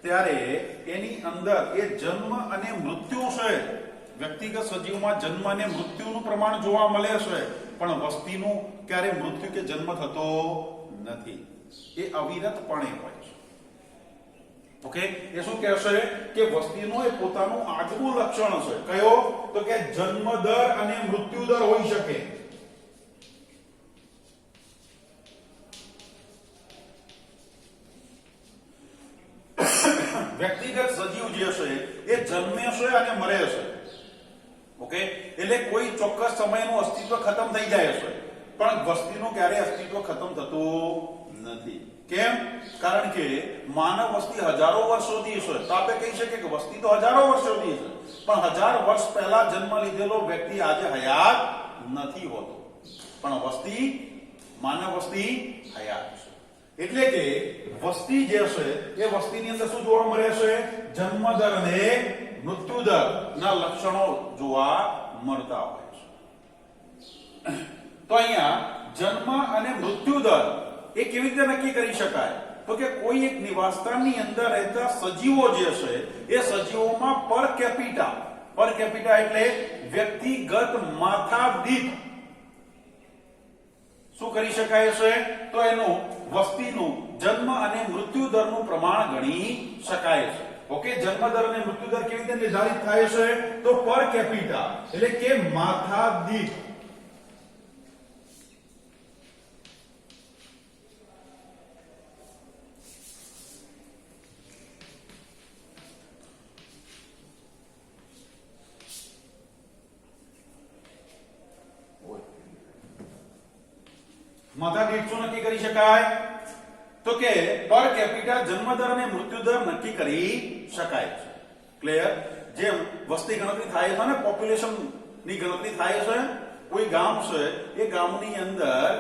ત્યારે એની અંદર એ જન્મ અને મૃત્યુ છે. વ્યક્તિગત સજીવમાં જન્મ અને મૃત્યુનું પ્રમાણ જોવા મળે છે, પણ વસ્તીનું ક્યારે મૃત્યુ કે જન્મ થતો નથી. એ અવિરતપણે હોય છે. ઓકે, એ શું કહેશે કે વસ્તીનો એ પોતાનું આગવું લક્ષણ છે. કયો? તો કે જન્મ દર અને મૃત્યુ દર હોઈ શકે. વ્યક્તિગત સજીવ જે છે એ જન્મે છે અને મરે છે. ઓકે, એટલે કોઈ ચોક્કસ સમયનું અસ્તિત્વ ખતમ થઈ જાય છે, પણ વસ્તીનું ક્યારે અસ્તિત્વ ખતમ થતું નથી. કેમ? કારણ કે માનવ વસ્તી હજારો વર્ષોથી છે. તો આપણે કહી શકીએ કે વસ્તી તો હજારો વર્ષોથી છે, પણ 1000 વર્ષ પહેલા જન્મ લીધેલો વ્યક્તિ આજે હયાત નથી હોતો, પણ વસ્તી, માનવ વસ્તી હયાત છે. એટલે કે વસ્તી જે છે એ વસ્તીની અંદર શું જોવા મળે છે? જન્મ દર અને મૃત્યુ દર ના લક્ષણો જોવા મળતા હોય છે. તો અહીંયા જન્મ અને મૃત્યુ દર એ કેવી રીતે નક્કી કરી શકાય? તો કે કોઈ એક નિવાસસ્થાનની અંદર રહેતા સજીવો જે છે એ સજીવોમાં પર કેપિટા એટલે વ્યક્તિગત માથા દીઠ શું કરી શકાય છે? તો એનું વસ્તીનું જન્મ અને મૃત્યુ દરનું પ્રમાણ ગણી શકાય છે. ઓકે, જન્મ દર અને મૃત્યુ દર કેવી રીતે નિર્ધારિત થાય છે? તો પર કેપિટા એટલે કે માથા દીઠ. માથા દીઠ શું નક્કી કરી શકાય? તો કે પર કેપિટા જન્મ દર અને મૃત્યુ દર નક્કી કરી શકાય છે. ક્લિયર? જેમ વસ્તી ગણતરી થાય છે ને, પોપ્યુલેશન ની ગણતરી થાય છે, કોઈ ગામ છે એ ગામની અંદર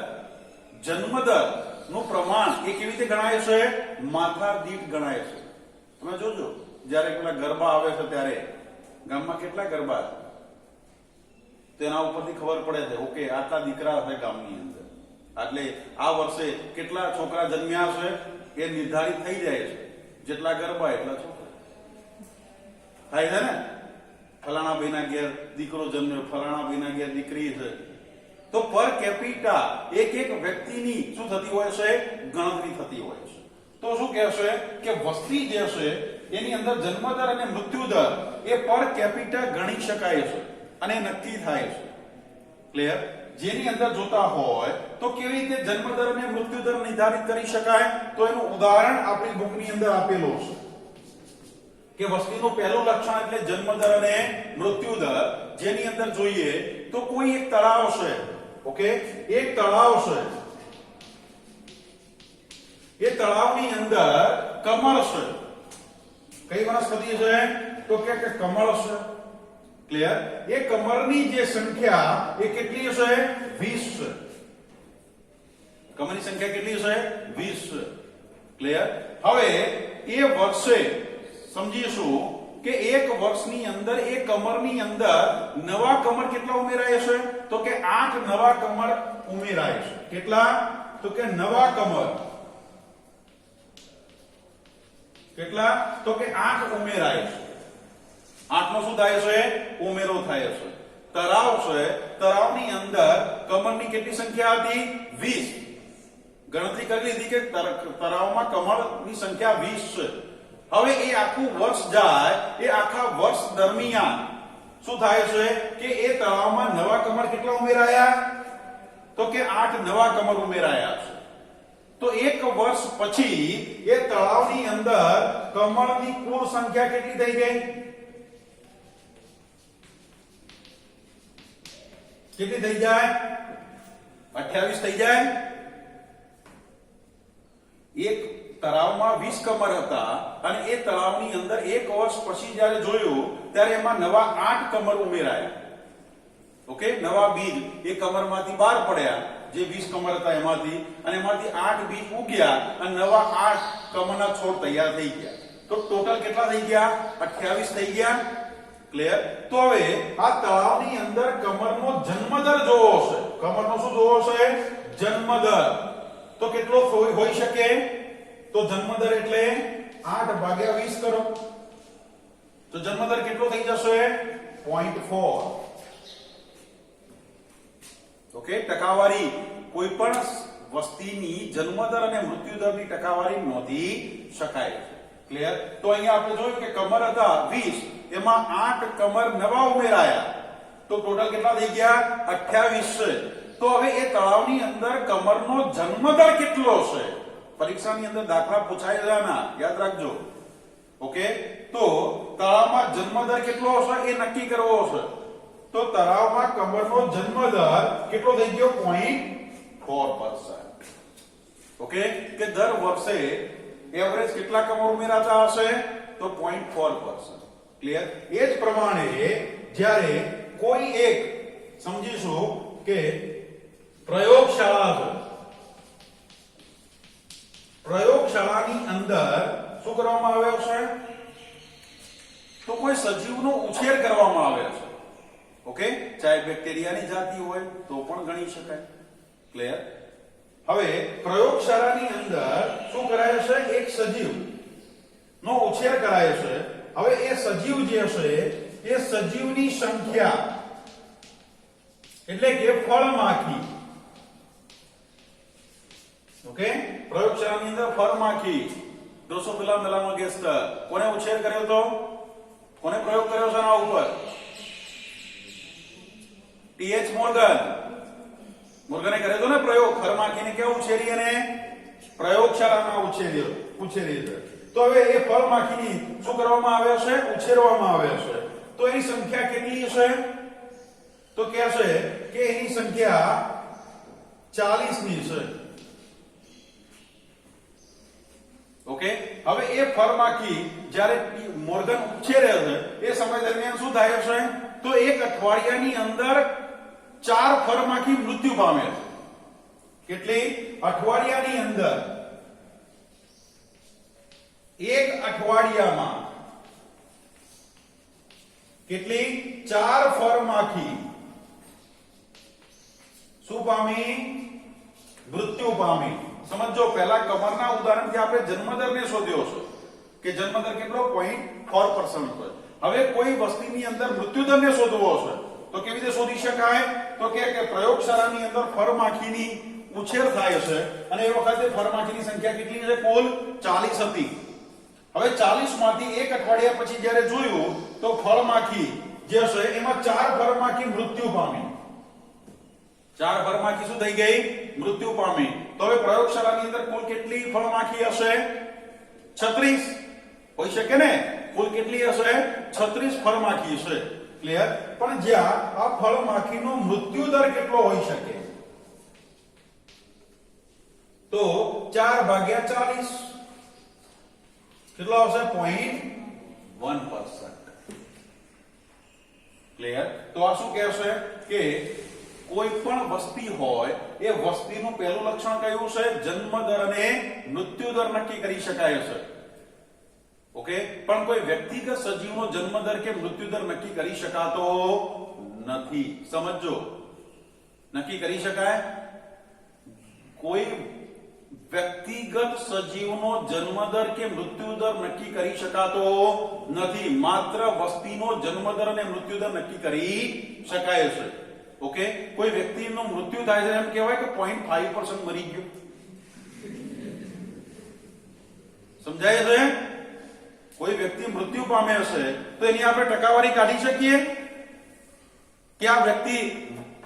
જન્મ દર નું પ્રમાણ એ કેવી રીતે ગણાય છે? માથા દીઠ ગણાય છે. તમે જોજો, જ્યારે પેલા ગરબા આવે છે ત્યારે ગામમાં કેટલા ગરબા છે તેના ઉપરથી ખબર પડે છે. ઓકે, આટલા દીકરા છે ગામની અંદર, એટલે આ વર્ષે કેટલા છોકરા જન્મ્યા છે એ નિર્ધારિત થઈ જાય છે. જેટલા ગરબા એટલા છોકરા થાય છે ને. ફલાણા ભાઈના ઘેર દીકરો જન્મ્યો, ફલાણા ભાઈના ઘેર દીકરી છે. તો પર કેપિટા એક વ્યક્તિની શું થતી હોય છે? ગણતરી થતી હોય છે. તો શું કહેશે કે વસ્તી જે છે એની અંદર જન્મ દર અને મૃત્યુ દર એ પર કેપિટા ગણી શકાય છે અને નક્કી થાય છે. ક્લિયર? જેની અંદર જોતા હોય તો કેવી રીતે જન્મ દર અને મૃત્યુ દર નિર્ધારિત કરી શકાય? તો એનું ઉદાહરણ આપણી બુકની અંદર આપેલું છે કે વસ્તીનું પહેલું લક્ષણ એટલે જન્મ દર અને મૃત્યુ દર. જેની અંદર જોઈએ તો કોઈ એક તળાવ છે. ઓકે, એક તળાવ છે, એ તળાવની અંદર કમળ છે. કઈ વનસ્પતિ છે? તો કે કમળ છે. ક્લિયર? એ કમળની જે સંખ્યા એ કેટલી છે? 20 છે. કમળની સંખ્યા કેટલી છે? 20 છે. ક્લિયર? હવે એ વર્ષે સમજીશું કે એક વર્ષની અંદર એ કમરની અંદર નવા કમર કેટલા ઉમેરાય છે? તો કે 8 નવા કમર ઉમેરાય છે. કેટલા? તો કે નવા કમર કેટલા? તો કે 8 ઉમેરાય છે. 8 નો શું થાય છે? ઉમેરો થાય છે. તરાવ છે, તરાવની અંદર કમરની કેટલી સંખ્યા હતી? 20. ગણતરી કરી લીધી કે તરાવમાં કમરની સંખ્યા 20 છે. હવે એ આખું વર્ષ જાય, એ આખા વર્ષ દરમિયાન શું થાય છે કે એ તળાવમાં નવા કમર કેટલા ઉમેરાયા? તો કે 8 નવા કમર ઉમેરાયા છે. તો એક વર્ષ પછી એ તળાવની અંદર કમળની કુલ સંખ્યા કેટલી થઈ ગઈ? કેટલી થઈ જાય? 28 થઈ જાય. એક તળાવમાં 20 કમર હતા અને એ તળાવની અંદર એક વર્ષ પછી જ્યારે જોયું ત્યારે એમાં નવા 8 કમર ઉમેરાયા. ઓકે, નવા બીજ એ કમરમાંથી બહાર પડ્યા, જે 20 કમર હતા એમાંથી, અને એમાંથી 8 બીજ ઉગ્યા અને નવા 8 કમરના છોડ તૈયાર થઈ ગયા. તો ટોટલ કેટલા થઈ ગયા? 28 થઈ ગયા. ક્લિયર? તો હવે આ તળાવની અંદર કમરનો જન્મદર જોવો છે. કમરનો શું જોવો છે? જન્મદર. તો કેટલો હોઈ શકે? તો જન્મદર એટલે 8 ભાગ્યા 20 કરો તો જન્મદર કેટલો થઈ જશે? 0.4. ઓકે, ટકાવારી કોઈ પણ વસ્તીની જન્મદર અને મૃત્યુદરની ટકાવારી નોંધી શકાય છે. ક્લિયર? તો અહીંયા આપણે જોયું કે કમર હતા 20, એમાં 8 કમર નવા ઉમેરાયા, તો ટોટલ કેટલા થઈ ગયા? 28 છે. તો હવે એ તળાવની અંદર કમરનો જન્મદર કેટલો છે? પરીક્ષાની અંદર દાખલા પૂછાયેલાના યાદ રાખજો. ઓકે, તો તળાવમાં જન્મદર કેટલો હશે એ નક્કી કરવો છે. તો તળાવમાં કમરનો જન્મદર કેટલો થઈ ગયો? 0.4%. ઓકે, કે દર વર્ષે એવરેજ કેટલા કમર ઉમેરાતા હશે? તો 0.4%. ક્લિયર? એ જ પ્રમાણે જ્યારે કોઈ એક સમજીશું કે પ્રયોગશાળા છે, પ્રયોગશાળાની અંદર શું કરવામાં આવ્યો છે? તો કોઈ સજીવનો ઉછેર કરવામાં આવ્યો છે. ઓકે, ચાહે બેક્ટેરિયાની જાતિ હોય તો પણ ગણી શકાય. ક્લિયર? હવે પ્રયોગશાળાની અંદર શું કરાય છે? એક સજીવ નો ઉછેર કરાય છે. હવે એ સજીવ જે છે એ સજીવની સંખ્યા એટલે કે ફળમાખી. ઓકે, પ્રયોગશાળાની અંદર ફળમાખી ડ્રોસોફિલા મેલાનોગેસ્ટર કોને ઉછેર કર્યો તો? કોને પ્રયોગ કર્યો છે આના ઉપર? ટીએચ મોર્ગને કર્યો તો ને પ્રયોગ. ફળમાખીને કેવું ઉછેરી? અને પ્રયોગશાળામાં ઉછેરી છે. તો હવે એ ફળમાખીની શું કરવામાં આવ્યો છે? ઉછેરવામાં આવ્યો છે. તો એની સંખ્યા કેટલી છે? તો કે છે કે એની સંખ્યા 40 ની છે. ઓકે, હવે એ ફળમાખી જ્યારે મોર્ગન ઉછેરે છે એ સમય દરમિયાન શું થાય છે? તો એક અઠવાડિયાની અંદર 4 ફળમાખી મૃત્યુ પામે છે. કેટલી? અઠવાડિયાની અંદર, એક અઠવાડિયામાં કેટલી? 4 ફળમાખી શું પામી? મૃત્યુ પામી. સમજો, પહેલા કમરના ઉદાહરણથી આપણે જન્મદરને શોધ્યો છે કે જન્મદર કેટલો? 0.4% હોય. હવે કોઈ વસ્તીની અંદર મૃત્યુદરને શોધવો છે તો કેવી રીતે શોધી શકાય? તો કે પ્રયોગશાળાની અંદર ફળમાખીની ઉછેર થાય છે અને એ વખતે ફળમાખીની સંખ્યા કેટલી છે? કુલ 40 હતી. હવે 40 માંથી એક અઠવાડિયા પછી જ્યારે જોયું તો ફળમાખી જે છે એમાં 4 ફળમાખી મૃત્યુ પામી. 4 ફળમાખી શું થઈ ગઈ? મૃત્યુ પામી. તો હવે પ્રયોગશાળાની અંદર કુલ કેટલી ફળમાખી હશે? 36 હોઈ શકે ને? કુલ કેટલી હશે? 36 ફળમાખી છે. ક્લિયર? પણ જ્યાં આ ફળમાખીનો મૃત્યુ દર કેટલો હોઈ શકે? તો 4 ભાગ્યા 40 કેટલો આવશે? 0.1%. ક્લિયર? તો આ શું કહેશે કે કોઈ પણ વસ્તી હોય એ વસ્તીનું પહેલું લક્ષણ કયું છે? જન્મદર અને મૃત્યુદર નક્કી કરી શકાય છે. ઓકે, પણ કોઈ વ્યક્તિગત સજીવનો જન્મદર કે મૃત્યુદર નક્કી કરી શકાતો નથી. સમજો, નક્કી કરી શકાય? કોઈ વ્યક્તિગત સજીવનો જન્મદર કે મૃત્યુદર નક્કી કરી શકાતો નથી. માત્ર વસ્તીનો જન્મદર અને મૃત્યુદર નક્કી કરી શકાય છે. ઓકે, કોઈ વ્યક્તિનું મૃત્યુ થાય છે એમ કહેવાય કે 0.5% મરી ગયો. સમજાય છે? કોઈ વ્યક્તિ મૃત્યુ પામે હશે તો એની આપણે ટકાવારી કાઢી શકીએ કે આ વ્યક્તિ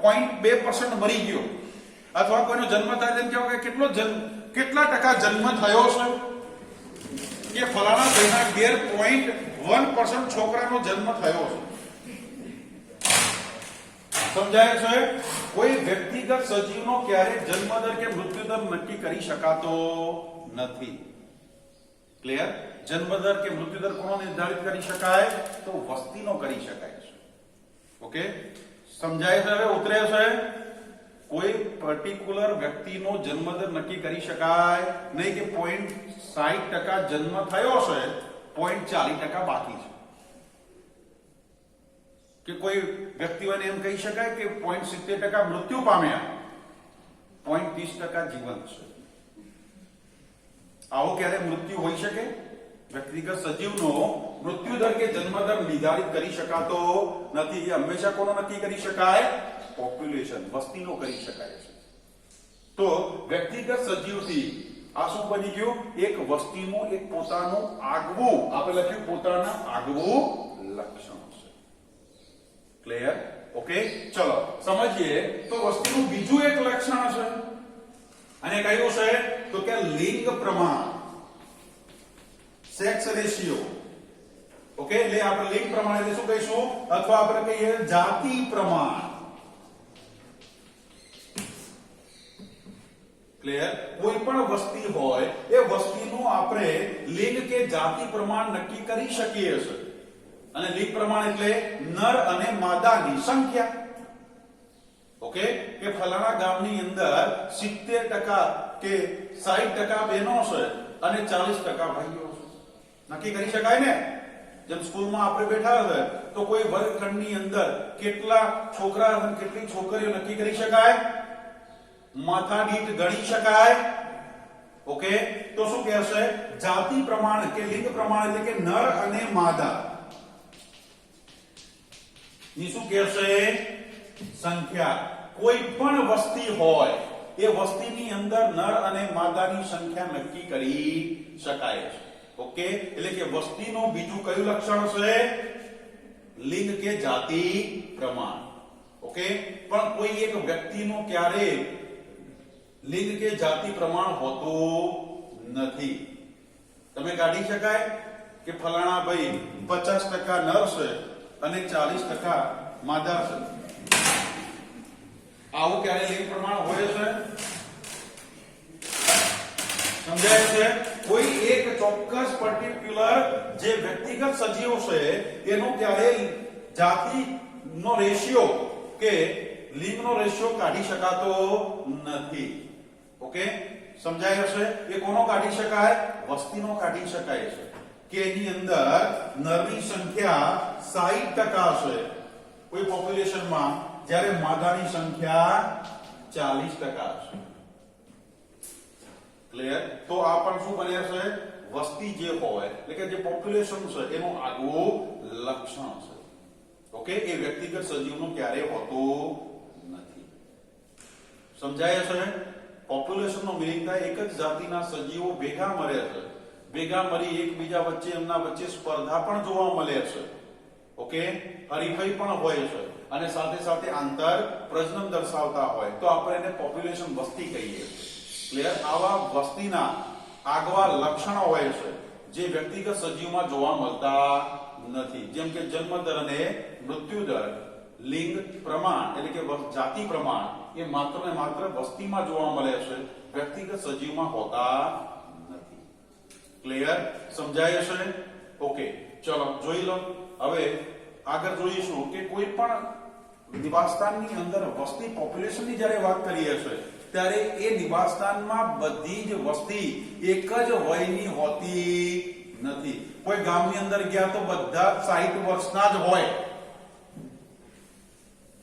0.2% મરી ગયો, અથવા કોઈનો જન્મ થાય તેમ કહેવાય કે કેટલા ટકા જન્મ થયો છે, કે ફલાણા ભાઈના ઘેર 0.1% છોકરાનો જન્મ થયો છે. સમજાય છે? કોઈ વ્યક્તિગત સજીવનો ક્યારે જન્મદર કે મૃત્યુદર નક્કી કરી શકાતો નથી. ક્લિયર? જન્મદર કે મૃત્યુદર કોનો નિર્ધારિત કરી શકાય? તો વસ્તીનો કરી શકાય છે. ઓકે, સમજાય છે? હવે ઉતરે છે? કોઈ પર્ટિક્યુલર વ્યક્તિનો જન્મદર નક્કી કરી શકાય નહીં કે 0.60% જન્મ થયો છે, 0.40% બાકી છે. કે કોઈ વ્યક્તિઓને એમ કહી શકાય કે 0.70% મૃત્યુ પામ્યા, 0.30% જીવંત છે. આવો ક્યારે મૃત્યુ હોઈ શકે? વ્યક્તિગત સજીવનો મૃત્યુદર કે જન્મદર નિર્ધારિત કરી શકાતો નથી. એ હંમેશા કોનો નક્કી કરી શકાય? પોપ્યુલેશન, વસ્તીનો કરી શકાય છે. તો વ્યક્તિગત સજીવથી આ શું બની ગયું? એક વસ્તીનું એક પોતાનું આગવું, આપણે લખ્યું પોતાના આગવું લક્ષણ છે. ક્લિયર? ઓકે, ચલો સમજીએ. તો વસ્તીનું બીજું એક લક્ષણ છે, અને કયું છે? તો કે લિંગ પ્રમાણ, સેક્સ રેશિયો. ઓકે, એટલે આપણે લિંગ પ્રમાણ એટલે શું કહીશું? અથવા આપણે કહીએ જાતિ પ્રમાણ. ક્લિયર? કોઈ પણ વસ્તી હોય એ વસ્તીનું આપણે લિંગ કે જાતિ પ્રમાણ નક્કી કરી શકીએ છીએ. અને લિંગ પ્રમાણ એટલે નર અને માદાની સંખ્યા. ઓકે, કે ફલાણા ગામની અંદર 70% કે 60% બહેનો છે અને 40% ભાઈઓ છે. નક્કી કરી શકાય ને? જેમ સ્કૂલમાં આપણે બેઠા હતા તો કોઈ વર્ગખંડની અંદર કેટલા છોકરા અને કેટલી છોકરીઓ નક્કી કરી શકાય? માથા દીઠ ગણી શકાય. ઓકે, તો શું કહેશે? જાતિ પ્રમાણ કે લિંગ પ્રમાણ એટલે કે નર અને માદા ની શું કહેશે? સંખ્યા. કોઈ પણ વસ્તી હોય એ વસ્તીની અંદર નર અને માદાની સંખ્યા નક્કી કરી શકાય છે. ઓકે, એટલે કે વસ્તીનું બીજું કયું લક્ષણ છે? લિંગ કે જાતિ પ્રમાણ. ઓકે, પણ કોઈ એક વ્યક્તિનું ક્યારે લિંગ કે જાતિ પ્રમાણ હોતું નથી. તમે કાઢી શકાય કે ફલાણા ભાઈ 50% નર છે અને 40% માદા છે. આવું ક્યારે લિંગ પ્રમાણ હોય છે? સમજાય છે? કોઈ એક ચોક્કસ પર્ટિક્યુલર જે વ્યક્તિગત સજીવ છે એનો ક્યારે જાતિનો રેશિયો કે લિંગનો રેશિયો કાઢી શકાતો નથી. ઓકે, સમજાય હશે? એ કોનો કાઢી શકાય? વસ્તીનો કાઢી શકાય છે. કે એની અંદર નરની સંખ્યા 60% છે કોઈ પોપ્યુલેશનમાં, જ્યારે માદાની સંખ્યા 40% છે. ક્લિયર? તો આ પણ શું બને છે? વસ્તી જે હોય એટલે કે જે પોપ્યુલેશન છે એનું આગવું લક્ષણ છે. ઓકે, એ વ્યક્તિગત સજીવનું ક્યારે હોતું નથી. સમજાય છે? પોપ્યુલેશનનો મિનિંગ થાય એક જ જાતિના સજીવો ભેગા મળે છે, ભેગા મળી એકબીજા વચ્ચે એમના વચ્ચે સ્પર્ધા પણ જોવા મળે છે. ઓકે, હરીફાઈ પણ હોય છે, અને સાથે સાથે આંતર પ્રજનન દર્શાવતા હોય તો આપણે એને પોપ્યુલેશન વસ્તી કહીએ છીએ. ક્લિયર? આવા વસ્તીના આગવા લક્ષણો હોય છે જે વ્યક્તિગત સજીવમાં જોવા મળતા નથી. જેમ કે જન્મદર અને મૃત્યુદર, લિંગ પ્રમાણ એટલે કે જાતિ પ્રમાણ એ માત્ર ને માત્ર વસ્તીમાં જોવા મળે છે, વ્યક્તિગત સજીવમાં હોતા નથી. ક્લિયર? સમજાય છે? ઓકે, ચલો જોઈ લો. હવે આગળ જોઈશું કે કોઈ પણ નિવાસસ્થાનની અંદર વસ્તી પોપ્યુલેશનની જ્યારે વાત કરીએ છીએ ત્યારે એ નિવાસસ્થાનમાં બધી જ વસ્તી એક જ વયની હોતી નથી. કોઈ ગામની અંદર ગયા તો બધા 60 વર્ષના જ હોય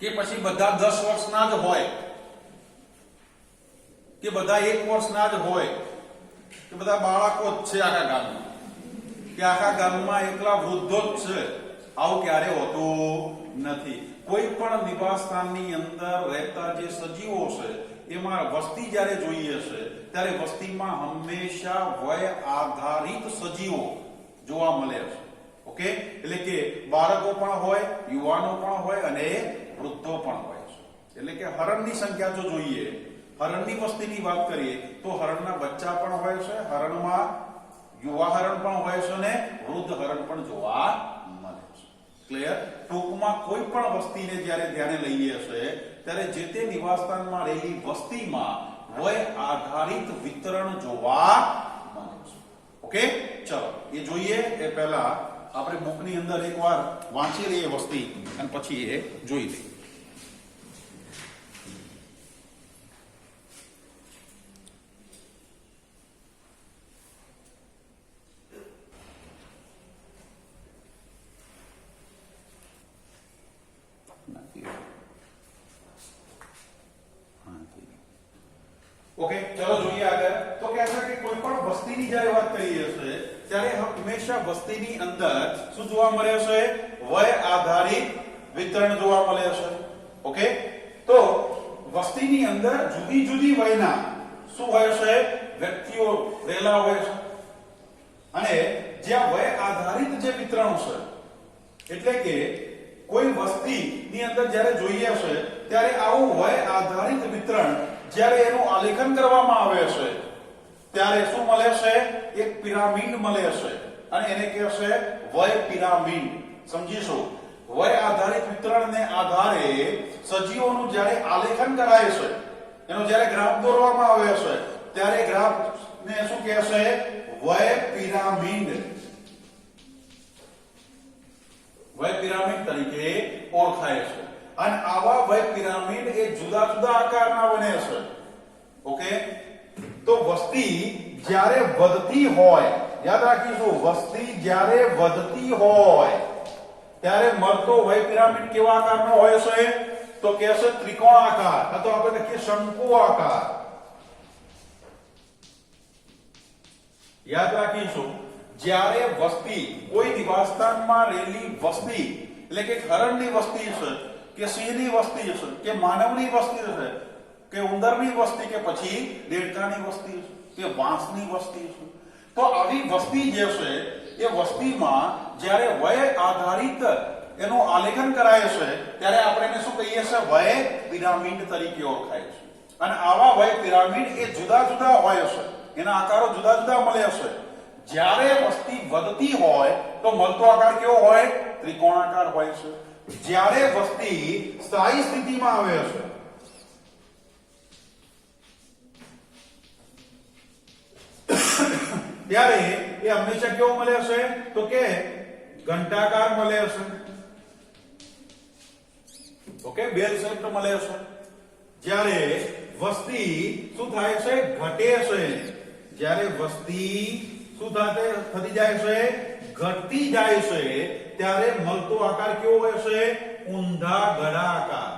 કે પછી બધા 10 વર્ષના જ હોય કે બધા 1 વર્ષના જ હોય કે બધા બાળકો જ છે આખા ગામમાં કે આખા ગામમાં એકલા વૃદ્ધો જ છે. આવું ક્યારે હોતું નથી. કોઈ પણ નિવાસ સ્થાનની અંદર રહેતા જે સજીવો છે એમાં વસ્તી જ્યારે જોઈએ છે ત્યારે વસ્તીમાં હંમેશા વય આધારિત સજીવો જોવા મળે છે. ઓકે, એટલે કે બાળકો પણ હોય, યુવાનો પણ હોય અને વૃદ્ધો પણ હોય છે. એટલે કે હરણની સંખ્યા જો જોઈએ, હરણની વસ્તીની વાત કરીએ તો હરણના બચ્ચા પણ હોય છે, હરણમાં યુવા હરણ પણ હોય છે અને વૃદ્ધ હરણ પણ જોવા મળે છે. ક્લિયર? ટૂંકમાં કોઈ પણ વસ્તીને જ્યારે ધ્યાને લઈએ છે ત્યારે જે તે નિવાસસ્થાનમાં રહેલી વસ્તીમાં વય આધારિત વિતરણ જોવા મળે છે. ઓકે, ચલો એ જોઈએ એ પહેલા આપણે બુકની અંદર એકવાર વાંચી લઈએ વસ્તી અને પછી એ જોઈ લઈએ. ઓકે, ચલો જોઈએ આગળ. તો કહે છે કે કોઈ પણ વસ્તીની જ્યારે વાત કરીએ છીએ ત્યારે હંમેશા વસ્તીની અંદર શું જોવા મળે છે? વય આધારિત વિતરણ જોવા મળે છે. ઓકે, તો વસ્તીની અંદર જુદી જુદી વયના શું હોય છે? વ્યક્તિઓ રહેલા હોય છે. અને જ્યાં વય આધારિત જે વિતરણ છે એટલે કે કોઈ વસ્તીની અંદર જ્યારે જોઈએ છે ત્યારે આવું વય આધારિત વિતરણ જ્યારે એનું આલેખન કરવામાં આવે છે ત્યારે શું મળે છે? એક પિરામિડ મળે છે અને એને કહે છે વય પિરામિડ. સમજીશું? વય આધારિત વિતરણને આધારે સજીવોનું જ્યારે આલેખન કરાય છે, એનો જ્યારે ગ્રાફ દોરવામાં આવે છે ત્યારે ગ્રાફને શું કહે છે? વય પિરામિડ. વય પિરામિડ તરીકે ઓળખાય છે. અને આવા વય પિરામિડ એ જુદા જુદા આકારના બને છે. ઓકે, તો વસ્તી જ્યારે વધતી હોય, યાદ રાખીશું, વસ્તી જ્યારે વધતી હોય ત્યારે મળતો વય પિરામિડ કેવા આકારનો હોય છે? તો કે છે ત્રિકોણાકાર અથવા આપણે લખીએ શંકુ આકાર. યાદ રાખીશું, જ્યારે વસ્તી કોઈ નિવાસસ્થાનમાં રહેલી વસ્તી એટલે કે હરણની વસ્તી છે કે સિંહની વસ્તી છે કે માનવની વસ્તી છે કે ઉંદરની વસ્તી કે પછી દેડકાની વસ્તી છે કે વાંસની વસ્તી છે, તો આવી વસ્તી જે છે એ વસ્તીમાં જ્યારે વય આધારિત એનું આલેખન કરાય છે ત્યારે આપણે એને શું કહીએ છીએ? વય પિરામિડ તરીકે ઓળખાય છે. અને આવા વય પિરામિડ એ જુદા જુદા હોય છે, એના આકારો જુદા જુદા મળે છે. જ્યારે વસ્તી વધતી હોય તો મળતો આકાર કેવો હોય? ત્રિકોણાકાર હોય છે. જ્યારે વસ્તી સ્થાયી સ્થિતિમાં આવે છે ત્યારે એ હંમેશા કેવો મળે છે? તો કે ઘંટાકાર મળે છે. ઓકે, બેલ શેપ મળે છે. જ્યારે વસ્તી શું થાય છે? ઘટે છે. જ્યારે વસ્તી શું થતી જાય છે? ઘટતી જાય છે ત્યારે મળતો આકાર કેવો હોય છે? ઊંધા ગળા આકાર.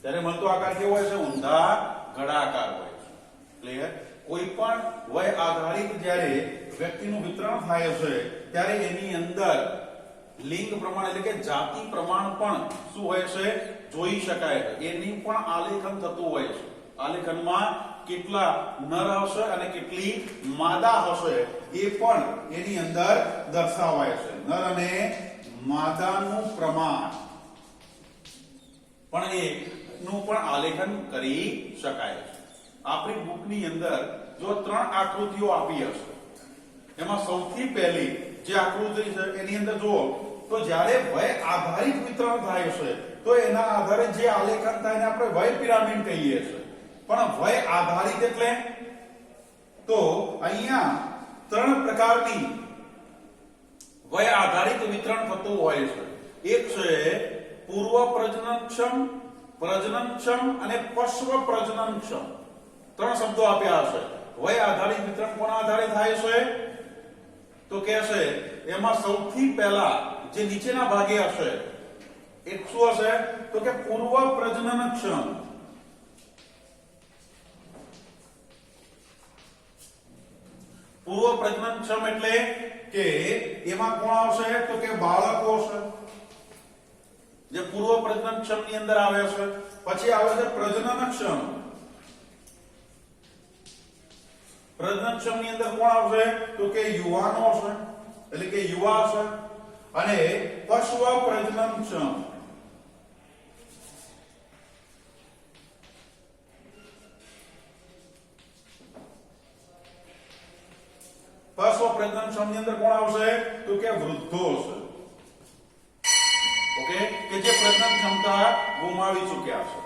ત્યારે મળતો આકાર કેવો હોય છે? ઊંધા ગળા આકાર હોય છે. ક્લિયર? કોઈ પણ વય આધારિત જ્યારે વ્યક્તિનું વિતરણ થાય છે ત્યારે એની અંદર લિંગ પ્રમાણ એટલે કે જાતિ પ્રમાણ પણ શું હોય છે? જોઈ શકાય. એની પણ આલેખન થતું હોય છે. આલેખનમાં કેટલા નર હશે અને કેટલી માદા હશે એ પણ એની અંદર દર્શાવાય છે. નર અને માદાનું પ્રમાણ પણ એનું પણ આલેખન કરી શકાય છે. આપણી બુકની અંદર જો 3 આકૃતિઓ આપી હશે એમાં સૌથી પહેલી જે આકૃતિ છે એની અંદર જુઓ તો જ્યારે વય આધારિત વિતરણ થાય છે તો એના આધારે જે આલેખન થાય એને આપણે વય પિરામિડ કહીએ છીએ. પણ વય આધારિત એટલે તો અહીંયા 3 પ્રકારની વય આધારિત વિતરણ થતું હોય છે. એક છે પૂર્વ પ્રજનનક્ષમ, પ્રજનનક્ષમ અને પશ્વ પ્રજનનક્ષમ ત્રણ શબ્દો આપ્યા હશે. વય આધારિત વિતરણ કોના આધારે થાય છે? તો કે છે એમાં સૌથી પહેલા જે નીચેના ભાગે હશે એક શું હશે? તો કે પૂર્વ પ્રજનનક્ષમ. પૂર્વ પ્રજનનક્ષમ એટલે કે એમાં કોણ આવશે? તો કે બાળકો છે, જે પૂર્વ પ્રજનનક્ષમ ની અંદર આવે છે. પછી આવે છે પ્રજનનક્ષમ. પ્રજનનક્ષમ ની અંદર કોણ આવશે? તો કે યુવાનો છે, એટલે કે યુવા છે. અને પશ્વ પ્રજનનક્ષમ. પશ્વ પ્રજનનક્ષમ ની અંદર કોણ આવશે? તો કે વૃદ્ધો છે. ઓકે, કે જે પ્રજનન ક્ષમતા ગુમાવી ચૂક્યા છે.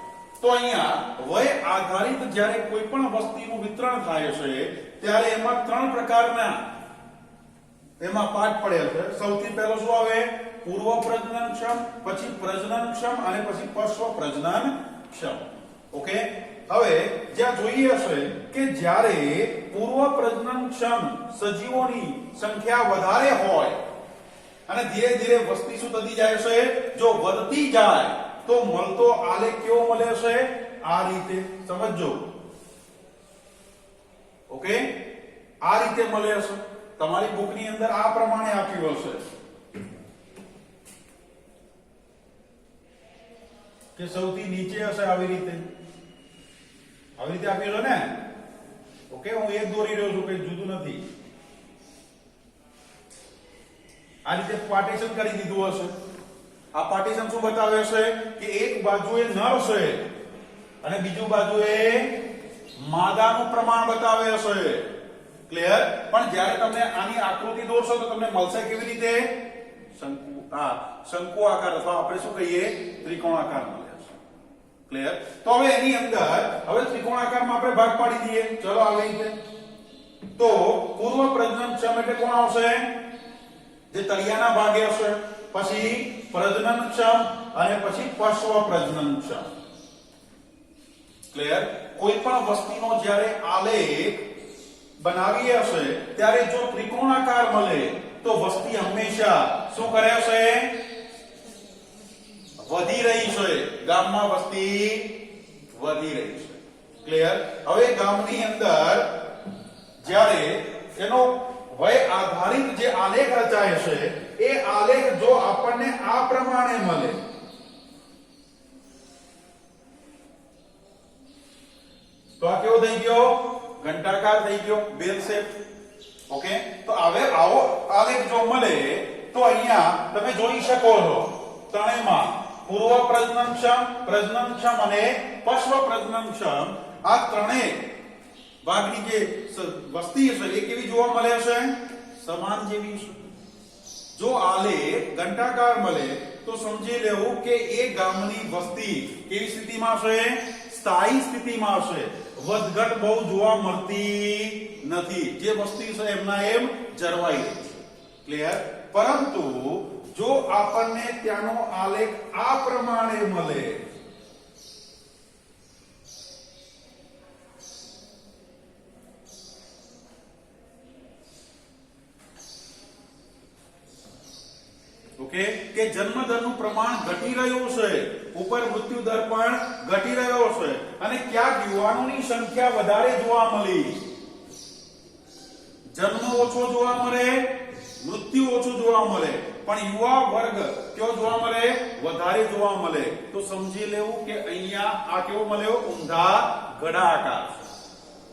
તો અહીંયા વય આધારિત જ્યારે કોઈ પણ વસ્તીનું વિતરણ થાય છે ત્યારે એમાં ત્રણ પ્રકારના એમાં પાઠ પડેલ છે. સૌથી પહેલો શું આવે? પૂર્વ પ્રજનનક્ષમ, પછી પ્રજનનક્ષમ અને પછી પશ્વ પ્રજનનક્ષમ. ઓકે, હવે જ્યાં જોઈએ છે કે જ્યારે પૂર્વ પ્રજનનક્ષમ સજીવોની સંખ્યા વધારે હોય અને ધીરે ધીરે વસ્તી શું થતી જાય છે? જો વધતી જાય તો મળતો આલેખ કેવો મળે છે? આ રીતે સમજો. ઓકે, આ રીતે મળે છે. તમારી બુકની અંદર આ પ્રમાણે આપ્યું હશે કે સૌથી નીચે હશે આવી રીતે આપ્યું છે ને. ઓકે, હું એક દોરી રહ્યો છું, કઈ જુદું નથી. આ રીતે પાર્ટીશન કરી દીધું હશે. આ પાર્ટીશન શું બતાવે છે? કે એક બાજુએ નર છે અને બીજું બાજુએ માદાનું પ્રમાણ બતાવે છે. ક્લિયર? પણ જ્યારે તમે આની આકૃતિ દોરશો તો તમને મળશે કેવી રીતે? શંકુ આકાર અથવા આપણે શું કહીએ? ત્રિકોણાકાર મળે છે. ક્લિયર? તો હવે એની અંદર હવે ત્રિકોણાકારમાં આપણે ભાગ પાડી દઈએ. ચલો આવી રીતે. તો પૂર્વ પ્રજનનક્ષમ એટલે કોણ આવશે? જે તળિયાના ભાગે હશે. પછી પ્રજનનક્ષમ અને પછી પશ્વ પ્રજનનક્ષમ. ક્લિયર? કોઈ પણ વસ્તીનો જ્યારે આલેખ બનાવીએ હશે ત્યારે જો ત્રિકોણાકાર મળે તો વસ્તી હંમેશા શું કરે છે? વધી રહી છે. ગામમાં વસ્તી વધી રહી છે. ક્લિયર? હવે ગામની અંદર જ્યારે એનો વય આધારિત જે આલેખ રચાય છે એ આલેખ જો આપણને આ પ્રમાણે મળે તો આ કેવો થઈ ગયો? ઘંટાકાર થઈ ગયો, બેલ શેપ. ઓકે, તો હવે આવો આલેખ જો મળે તો અહીંયા તમે જોઈ શકો છો ત્રણેયમાં પૂર્વ પ્રજનનક્ષમ અને પશ્વ પ્રજનનક્ષમ આ ત્રણેય ભાગની જે વસ્તી છે એ કેવી જોવા મળે છે? સમાન જેવી છે. જો આલેખ ઘંટાકાર મળે તો સમજી લેવું કે એ ગામની વસ્તી કેવી સ્થિતિમાં છે? સ્થાયી સ્થિતિમાં છે. વધઘટ બહુ જોવા મળતી નથી. જે વસ્તી છે એમના એમ જળવાઈ રહી છે. ક્લિયર? પરંતુ જો આપણને ત્યાંનો આલેખ આ પ્રમાણે મળે ઓકે, કે જન્મદરનું પ્રમાણ ઘટી રહ્યું છે, ઉપર મૃત્યુ દર પણ ઘટી રહ્યો છે અને ક્યાંક યુવાનોની સંખ્યા વધારે જોવા મળી. જન્મ ઓછો જોવા મળે, મૃત્યુ ઓછું જોવા મળે, પણ યુવા વર્ગ કેવો જોવા મળે? વધારે જોવા મળે. તો સમજી લેવું કે અહીંયા આ કેવો મળ્યો? ઊંધા ગળા આકાર.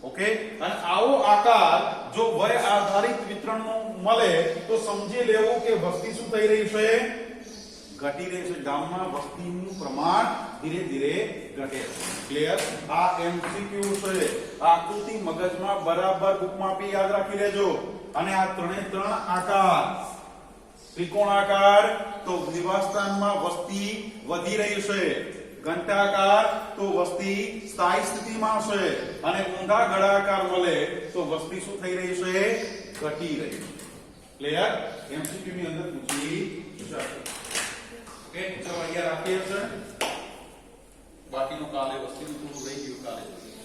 ઓકે, અને આવો આકાર જો વય આધારિત વિતરણનો મળે તો સમજી લેવું કે વસ્તી શું થઈ રહી છે? ઘટી રહી છે. ગામમાં વસ્તીનું પ્રમાણ ધીરે ધીરે ઘટે છે. ક્લિયર? આ એમસીક્યુ છે. આ આકૃતિ મગજમાં બરાબર બુકમાં યાદ રાખી લેજો. અને આ ત્રણે ત્રણ આકાર ત્રિકોણાકાર તો નિવાસસ્થાનમાં વસ્તી વધી રહી છે. ઘંટાકાર તો વસ્તી સ્થાયી સ્થિતિમાં છે અને ઊંધા ગળાકાર મળે તો વસ્તી શું થઈ રહી છે? ઘટી રહી છે. ક્લિયર? એમસીક્યુ ની અંદર પૂછી શકે. ઓકે, ચલો અહીંયા રાખીએ છે. બાકીનું કાલે વસ્તીનું થોડું રહી ગયું કાલે જોઈએ.